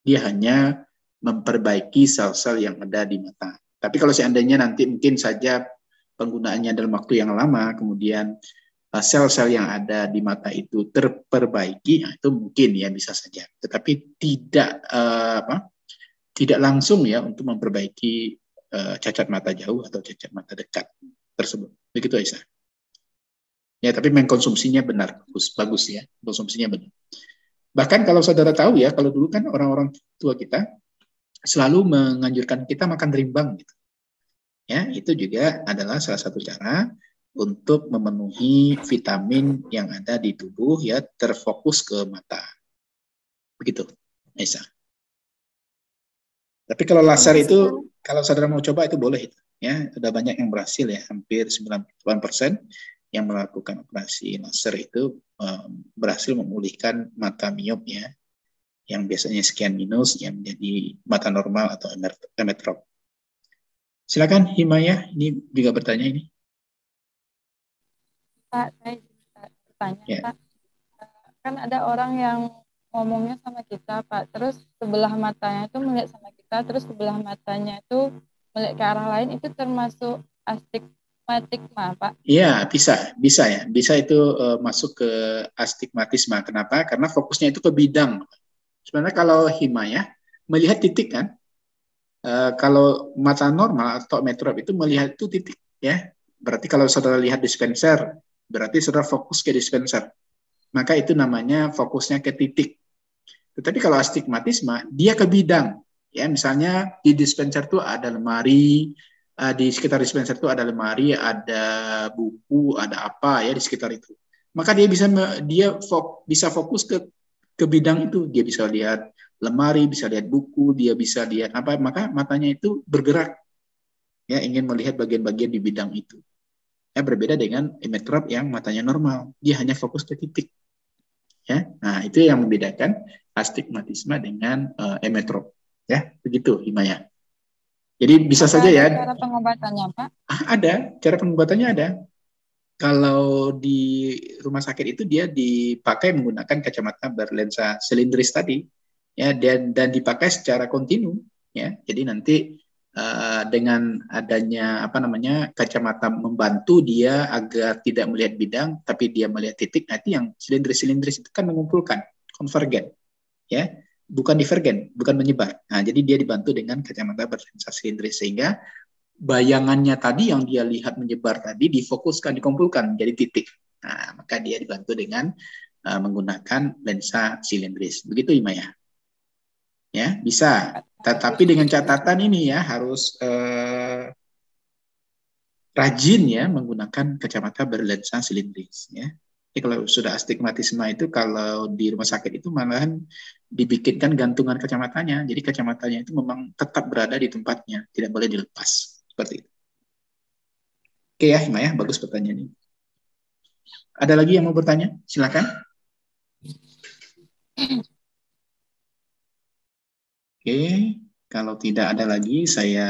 S3: Dia hanya memperbaiki sel-sel yang ada di mata. Tapi kalau seandainya nanti mungkin saja penggunaannya dalam waktu yang lama, kemudian sel-sel yang ada di mata itu terperbaiki, itu mungkin ya bisa saja. Tetapi tidak langsung ya untuk memperbaiki cacat mata jauh atau cacat mata dekat tersebut. Begitu Aisyah. Ya, tapi mengkonsumsinya benar, bagus ya, konsumsinya benar. Bahkan kalau saudara tahu ya, kalau dulu kan orang-orang tua kita selalu menganjurkan kita makan rimbang gitu. Ya, itu juga adalah salah satu cara untuk memenuhi vitamin yang ada di tubuh ya, terfokus ke mata. Begitu, Aisyah. Tapi kalau laser itu, kalau saudara mau coba itu boleh itu. Ya, sudah banyak yang berhasil ya, hampir 98% yang melakukan operasi laser itu berhasil memulihkan mata miop ya, yang biasanya sekian minus yang menjadi mata normal atau emetrop. Silakan Himayah, ini juga bertanya ini.
S8: Pak, saya bertanya Pak, kan ada orang yang ngomongnya sama kita Pak, terus sebelah matanya itu melihat sama kita, terus sebelah matanya itu melihat ke arah lain, itu termasuk astigmatisme Pak? Iya,
S3: bisa ya, bisa itu masuk ke astigmatisme. Kenapa? Karena fokusnya itu ke bidang. Sebenarnya kalau Himayah melihat titik kan, kalau mata normal atau metrop itu melihat itu titik ya. Berarti kalau saudara lihat dispenser, berarti saudara fokus ke dispenser. Maka itu namanya fokusnya ke titik. Tetapi kalau astigmatisme, dia ke bidang. Ya, misalnya di dispenser itu ada lemari, di sekitar dispenser itu ada lemari, ada buku, ada apa ya di sekitar itu. maka dia bisa fokus ke bidang itu. Dia bisa lihat lemari, bisa lihat buku, dia bisa lihat apa, maka matanya itu bergerak, ya, ingin melihat bagian-bagian di bidang itu. Ya, berbeda dengan emetrop yang matanya normal, dia hanya fokus ke titik. Ya, nah itu yang membedakan astigmatisme dengan emetrop. Ya, begitu Himaya. Jadi bisa saja ya.
S8: Cara pengobatannya, Pak?
S3: Ada, cara pengobatannya ada. Kalau di rumah sakit itu dia dipakai menggunakan kacamata berlensa silindris tadi, ya, dan dipakai secara kontinu, ya. Jadi nanti dengan adanya kacamata membantu dia agar tidak melihat bidang, tapi dia melihat titik. Nanti yang silindris-silindris itu kan mengumpulkan, konvergen, ya, bukan divergen, bukan menyebar. Nah, jadi dia dibantu dengan kacamata berlensa silindris sehingga bayangannya tadi yang dia lihat menyebar tadi difokuskan, dikumpulkan menjadi titik. Nah, maka dia dibantu dengan menggunakan lensa silindris. Begitu Himaya. Ya, bisa. Tetapi dengan catatan ini ya, harus rajin ya menggunakan kacamata berlensa silindris ya. Jadi kalau sudah astigmatisme itu, kalau di rumah sakit itu malahan dibikinkan gantungan kacamatanya. Jadi kacamatanya itu memang tetap berada di tempatnya, tidak boleh dilepas. Seperti itu. Oke ya, Himaya, bagus pertanyaan ini. Ada lagi yang mau bertanya? Silakan. Oke, kalau tidak ada lagi, saya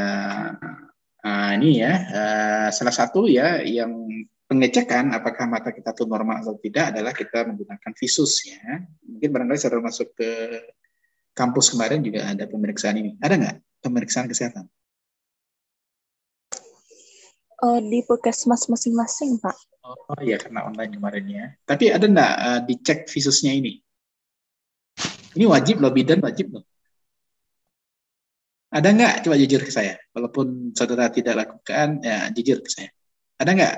S3: ini ya, salah satu ya yang pengecekan apakah mata kita itu normal atau tidak adalah kita menggunakan visus ya. Mungkin barangkali saudara masuk ke kampus kemarin juga ada pemeriksaan ini. Ada nggak pemeriksaan kesehatan?
S7: Di puskesmas masing-masing, Pak.
S3: Oh ya, karena online kemarin ya. Tapi ada nggak dicek visusnya ini? Ini wajib loh, bidan wajib loh. Ada nggak? Coba jujur ke saya. Walaupun saudara tidak lakukan, ya jujur ke saya. Ada nggak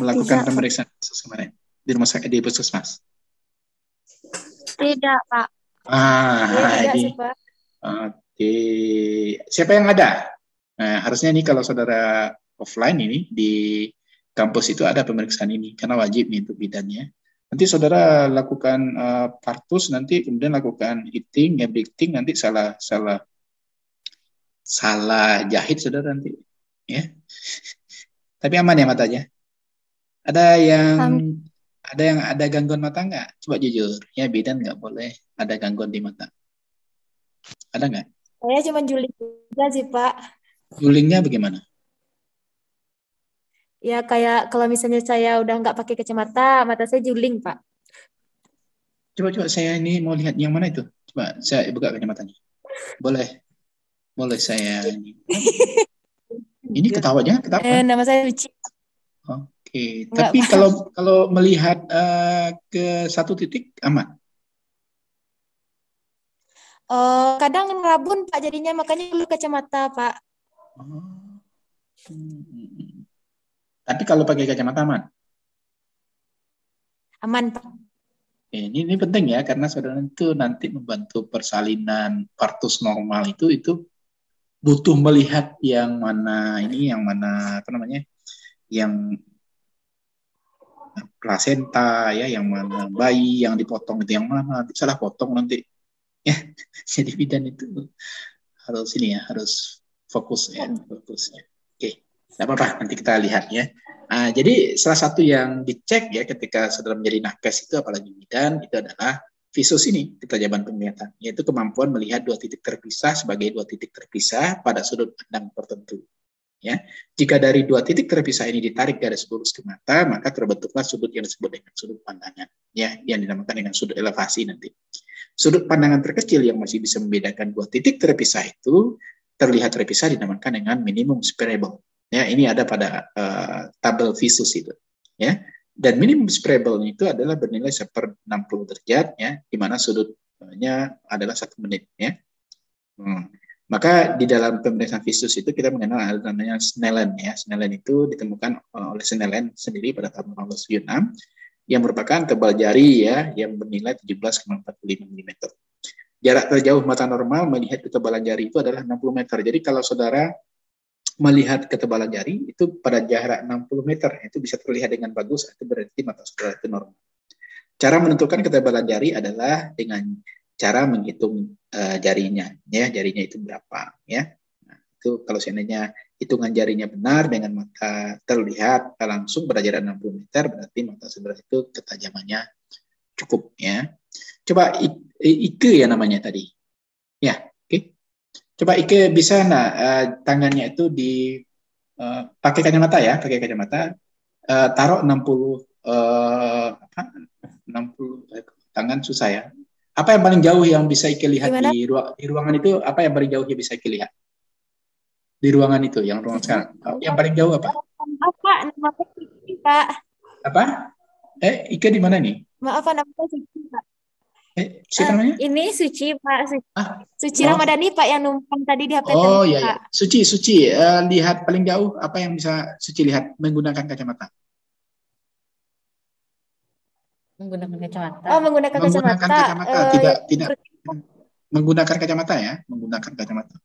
S3: melakukan pemeriksaan visus kemarin di rumah sakit, di puskesmas?
S5: Tidak, Pak.
S3: Tidak sih, Pak. Oke. Siapa yang ada? Nah, harusnya ini kalau saudara offline ini di kampus itu ada pemeriksaan ini karena wajib nih untuk bidannya. Nanti saudara lakukan partus, nanti kemudian lakukan hitting, abducting, nanti salah jahit saudara nanti, ya. Tapi aman ya matanya. Ada gangguan mata nggak? Coba jujur, ya bidan nggak boleh ada gangguan di mata. Ada nggak?
S5: Saya cuma juling aja sih, Pak.
S3: Julingnya bagaimana?
S5: Ya kayak kalau misalnya saya udah nggak pakai kacamata, mata saya juling, Pak.
S3: Coba saya ini mau lihat yang mana itu. Coba saya buka kacamatanya. Boleh saya ini. Ini ketawanya ketawa.
S5: Nama saya Luci.
S3: Oke. Tapi kalau melihat ke satu titik aman.
S5: Kadang rabun Pak jadinya, makanya perlu kacamata Pak.
S3: Tapi kalau pakai kacamata aman?
S5: Aman Pak.
S3: Ini penting ya, karena saudara itu nanti membantu persalinan partus normal itu butuh melihat yang mana yang plasenta ya, yang mana bayi yang dipotong itu yang mana, salah potong nanti ya. Jadi bidan itu harus fokus ya, fokusnya. Oke, tidak apa-apa, nanti kita lihat ya. Jadi salah satu yang dicek ya ketika saudara menjadi nakes itu, apalagi bidan, itu adalah visus ini, ketajaman penglihatan, yaitu kemampuan melihat dua titik terpisah sebagai dua titik terpisah pada sudut pandang tertentu. Ya, jika dari dua titik terpisah ini ditarik garis lurus ke mata, maka terbentuklah sudut yang disebut dengan sudut pandangan, ya, yang dinamakan dengan sudut elevasi nanti. Sudut pandangan terkecil yang masih bisa membedakan dua titik terpisah itu terlihat terpisah dinamakan dengan minimum separable. Ya, ini ada pada tabel visus itu. Ya, dan minimum separable itu adalah bernilai 1/60 derajat, ya, di mana sudutnya adalah 1 menit. Ya. Maka di dalam pemeriksaan visus itu kita mengenal ada namanya Snellen. Ya. Snellen itu ditemukan oleh Snellen sendiri pada tahun 1976 yang merupakan tebal jari ya yang bernilai 17,45 mm. Jarak terjauh mata normal melihat ketebalan jari itu adalah 60 meter. Jadi kalau saudara melihat ketebalan jari itu pada jarak 60 meter, itu bisa terlihat dengan bagus, itu berarti mata saudara itu normal. Cara menentukan ketebalan jari adalah dengan cara menghitung jarinya, ya, jarinya itu berapa, ya. Nah, itu kalau seandainya hitungan jarinya benar dengan mata terlihat langsung pada jarak 60 meter, berarti mata saudara itu ketajamannya cukup, ya. Coba Ike ya namanya tadi, ya. Coba Ike bisa tangannya itu pakai kacamata ya, pakai kacamata, taruh 60 tangan susah ya. Apa yang paling jauh yang bisa Ike lihat di ruangan itu? Apa yang paling jauh yang bisa Ike lihat di ruangan itu, yang ruangan sekarang? Yang paling jauh apa?
S5: Apa nama Suci, Pak?
S3: Apa? Ike di mana nih?
S5: Maaf, nama Suci, Pak.
S3: Siapa namanya?
S5: Ini Suci, Pak. Suci Ramadhani, Pak, yang numpang tadi di HP
S3: Oh
S5: teman,
S3: iya, iya.
S5: Pak.
S3: Suci, lihat paling jauh apa yang bisa Suci lihat menggunakan kacamata?
S2: Menggunakan kacamata.
S5: Oh, menggunakan kacamata.
S3: Tidak menggunakan kacamata ya, menggunakan kacamata.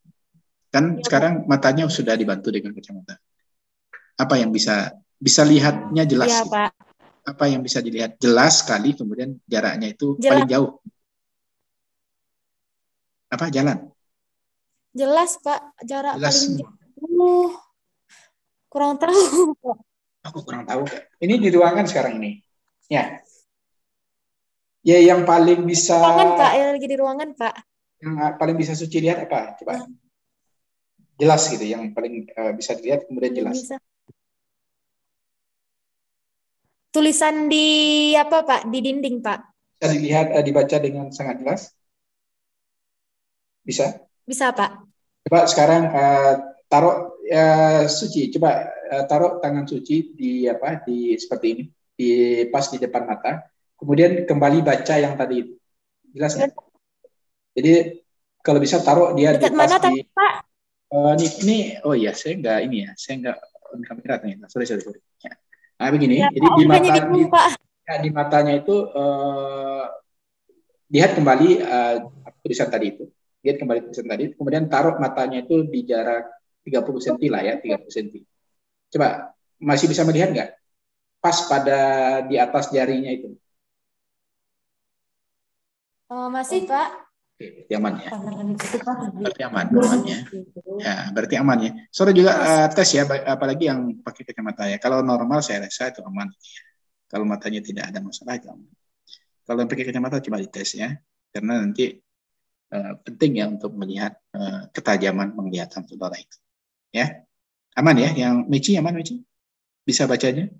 S3: Kan
S5: Ya,
S3: sekarang matanya sudah dibantu dengan kacamata. Apa yang bisa lihatnya jelas?
S5: Iya,
S3: gitu.
S5: Pak.
S3: Apa yang bisa dilihat jelas sekali, kemudian jaraknya itu
S5: Jelas.
S3: paling jauh? Apa jalan?
S5: Jelas, Pak. Jarak
S3: Jelas.
S5: paling jauh. Kurang tahu, Pak.
S3: Aku kurang tahu. Ini di ruangan sekarang ini. Ya. Ya, yang paling bisa.
S5: Ruangan, Pak. Yang lagi di ruangan, Pak.
S3: Yang paling bisa Suci lihat apa? Coba. Jelas gitu. Yang paling bisa dilihat kemudian jelas.
S5: Bisa. Tulisan di apa, Pak? Di dinding, Pak.
S3: Bisa dilihat, dibaca dengan sangat jelas. Bisa?
S5: Bisa, Pak.
S3: Coba sekarang taruh Suci. Coba taruh tangan Suci di seperti ini, pas di depan mata. Kemudian kembali baca yang tadi itu. Jelas nggak? Jadi kalau bisa taruh dia
S5: dekat
S3: di pas
S5: mana,
S3: di
S5: Pak?
S3: Ini oh iya, saya nggak on kamera ternyata. Sorry. Ya. Nah, begini.
S5: Ya,
S3: Jadi di matanya itu lihat kembali tulisan tadi itu. Lihat kembali tulisan tadi, kemudian taruh matanya itu di jarak 30 cm lah ya, 30 cm. Coba masih bisa melihat nggak? Pas pada di atas jarinya itu.
S5: Masih, Pak.
S3: Oke, berarti aman ya. Berarti aman ya. Ya, berarti aman ya. Saudara juga tes ya, apalagi yang pakai kacamata ya. Kalau normal saya rasa itu aman. Kalau matanya tidak ada masalah itu aman. Kalau yang pakai kacamata coba dites ya, karena nanti penting ya untuk melihat ketajaman penglihatan saudara itu. Ya, aman ya. Yang Michi aman, Michi? Bisa bacanya?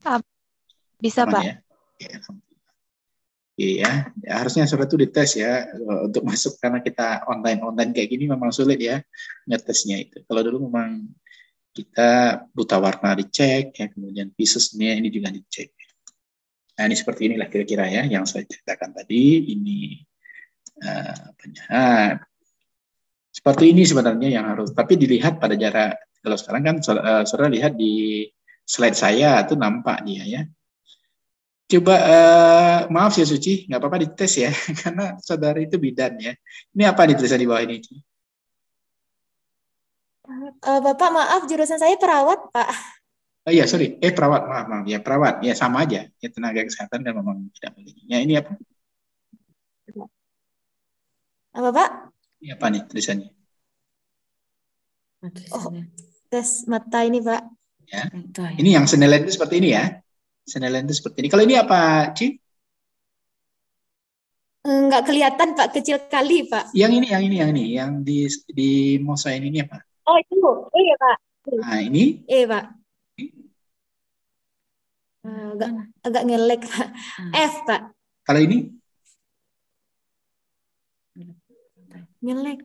S2: Bisa,
S3: aman,
S2: Pak.
S3: Ya? Ya, iya, ya, harusnya saudara itu dites ya untuk masuk, karena kita online kayak gini memang sulit ya ngetesnya itu. Kalau dulu memang kita buta warna dicek ya, kemudian pieces-nya ini juga dicek. Nah, ini seperti inilah kira-kira ya yang saya ceritakan tadi. Ini seperti ini sebenarnya yang harus, tapi dilihat pada jarak. Kalau sekarang kan saudara lihat di slide saya itu nampak dia ya. Coba maaf ya Suci, nggak apa-apa dites ya, karena saudara itu bidan ya. Ini apa nih tulisan di bawah ini?
S5: Bapak maaf, jurusan saya perawat, Pak.
S3: Oh iya, sorry. Perawat, maaf. Ya perawat, ya sama aja. Ya tenaga kesehatan kan memang tidak boleh. Ya ini apa?
S5: Apa, Pak?
S3: Ini apa nih tulisannya?
S5: Oh, tes mata ini, Pak.
S3: Ya. Ini yang senilai itu seperti ini ya. Senilai itu seperti ini. Kalau ini apa, Ci?
S5: Enggak kelihatan, Pak. Kecil kali, Pak.
S3: Yang ini. Yang di mosain ini apa?
S5: Oh, itu. Iya, Pak.
S3: Nah, ini?
S5: Iya, Pak. Agak ngelek, Pak. F, Pak.
S3: Kalau ini?
S5: Ngelek.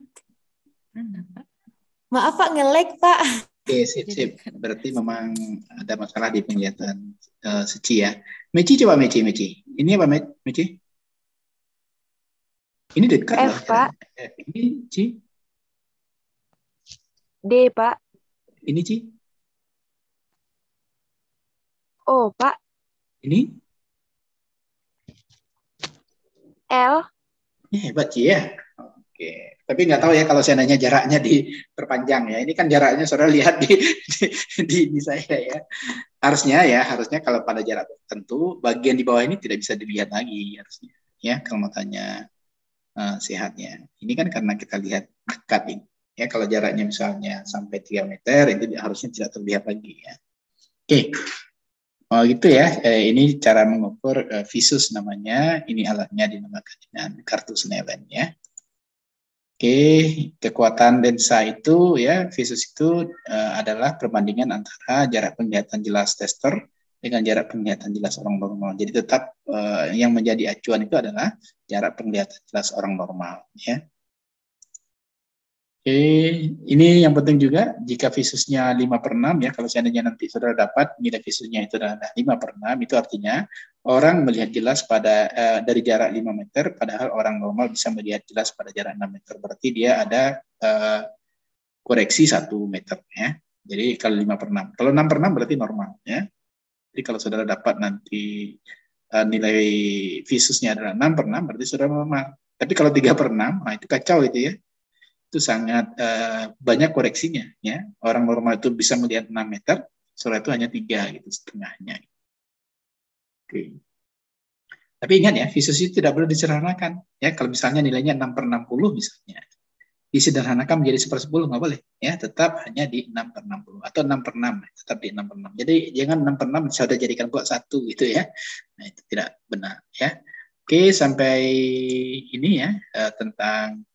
S5: Maaf, Pak. Ngelek, Pak.
S3: Oke, sip. Berarti memang ada masalah di penglihatan Suci ya. Michi, coba Michi. Ini apa, Michi? Ini dekat
S2: F,
S3: loh.
S2: Pak.
S3: Ini, Ci?
S2: D, Pak.
S3: Ini, Ci?
S2: O, Pak.
S3: Ini?
S2: L.
S3: Ini hebat, Ci ya. Oke. Oke, tapi nggak tahu ya kalau seandainya jaraknya diperpanjang ya. Ini kan jaraknya saudara lihat di saya ya. Harusnya kalau pada jarak tertentu bagian di bawah ini tidak bisa dilihat lagi harusnya. Ya, kalau mau tanya sehatnya. Ini kan karena kita lihat dekat ini. Ya, kalau jaraknya misalnya sampai 3 meter itu harusnya tidak terlihat lagi ya. Oke. Oh gitu ya, ini cara mengukur visus namanya, ini alatnya dinamakan dengan kartu Snellen ya. Oke, kekuatan lensa itu ya, visus itu adalah perbandingan antara jarak penglihatan jelas tester dengan jarak penglihatan jelas orang normal. Jadi tetap yang menjadi acuan itu adalah jarak penglihatan jelas orang normal ya. Oke, ini yang penting juga jika visusnya 5/6 ya, kalau seandainya nanti saudara dapat nilai visusnya itu adalah 5/6, itu artinya orang melihat jelas pada dari jarak 5 meter, padahal orang normal bisa melihat jelas pada jarak 6 meter. Berarti dia ada koreksi 1 meter ya. Jadi kalau 5/6, kalau 6/6 berarti normal ya. Jadi kalau saudara dapat nanti nilai visusnya adalah 6/6, berarti saudara normal. Tapi kalau 3/6, nah itu kacau itu ya. Itu sangat banyak koreksinya ya. Orang normal itu bisa melihat 6 meter, saudara itu hanya 3 gitu setengahnya. Oke. Tapi ingat ya, visus itu tidak boleh disederhanakan ya. Kalau misalnya nilainya 6/60 misalnya, disederhanakan menjadi 1/10 nggak boleh ya, tetap hanya di 6/60 atau 6/6, tetap di 6/6. Jadi jangan 6/6 saudara jadikan buat 1 gitu ya. Nah, itu tidak benar ya. Oke, sampai ini ya tentang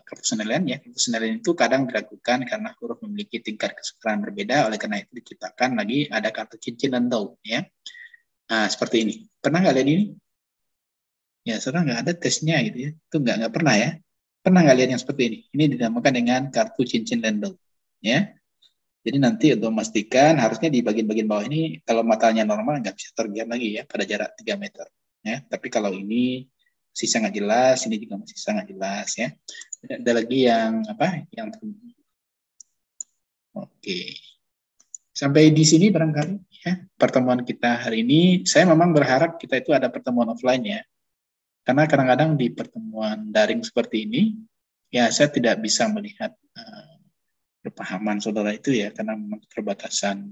S3: kartu Snellen ya. Kartu Snellen itu kadang diragukan karena huruf memiliki tingkat kesukaran berbeda, oleh karena itu diciptakan lagi ada kartu cincin Landau ya. Nah, seperti ini. Pernah nggak lihat ini? Ya, saudara nggak ada tesnya gitu ya. Itu nggak pernah ya. Pernah nggak lihat yang seperti ini? Ini dinamakan dengan kartu cincin Landau ya. Jadi nanti untuk memastikan harusnya di bagian-bagian bawah ini kalau matanya normal nggak bisa terlihat lagi ya pada jarak 3 meter ya. Tapi kalau ini masih sangat jelas, ini juga masih sangat jelas ya. Ada lagi yang apa? Oke. Sampai di sini barangkali ya pertemuan kita hari ini. Saya memang berharap kita itu ada pertemuan offline ya. Karena kadang-kadang di pertemuan daring seperti ini ya saya tidak bisa melihat kepahaman saudara itu ya, karena memang keterbatasan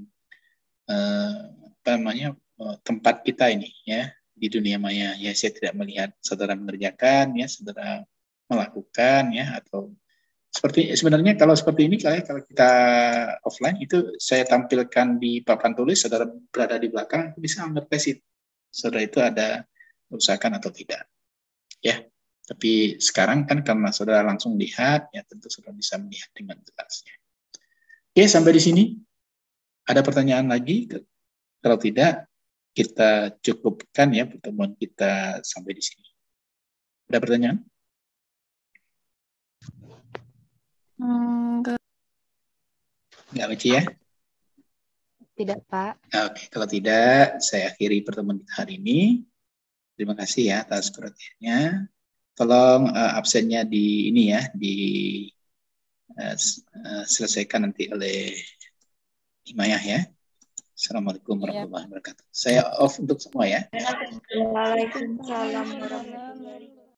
S3: tempat kita ini ya di dunia maya ya. Saya tidak melihat saudara mengerjakan ya, saudara melakukan ya, atau seperti sebenarnya kalau seperti ini kalau kita offline itu saya tampilkan di papan tulis, saudara berada di belakang bisa ngetes saudara itu ada usahakan atau tidak ya. Tapi sekarang kan karena saudara langsung lihat ya, tentu saudara bisa melihat dengan jelasnya. Oke, sampai di sini ada pertanyaan lagi? Kalau tidak, kita cukupkan ya pertemuan kita sampai di sini. Ada pertanyaan? Enggak, Mici ya?
S2: Tidak, Pak.
S3: Oke, kalau tidak, saya akhiri pertemuan kita hari ini. Terima kasih ya atas perhatiannya. Tolong absennya di ini ya, selesaikan nanti oleh Himayah ya. Assalamualaikum warahmatullahi wabarakatuh. Saya off untuk semua ya.
S7: Waalaikumsalam warahmatullahi wabarakatuh.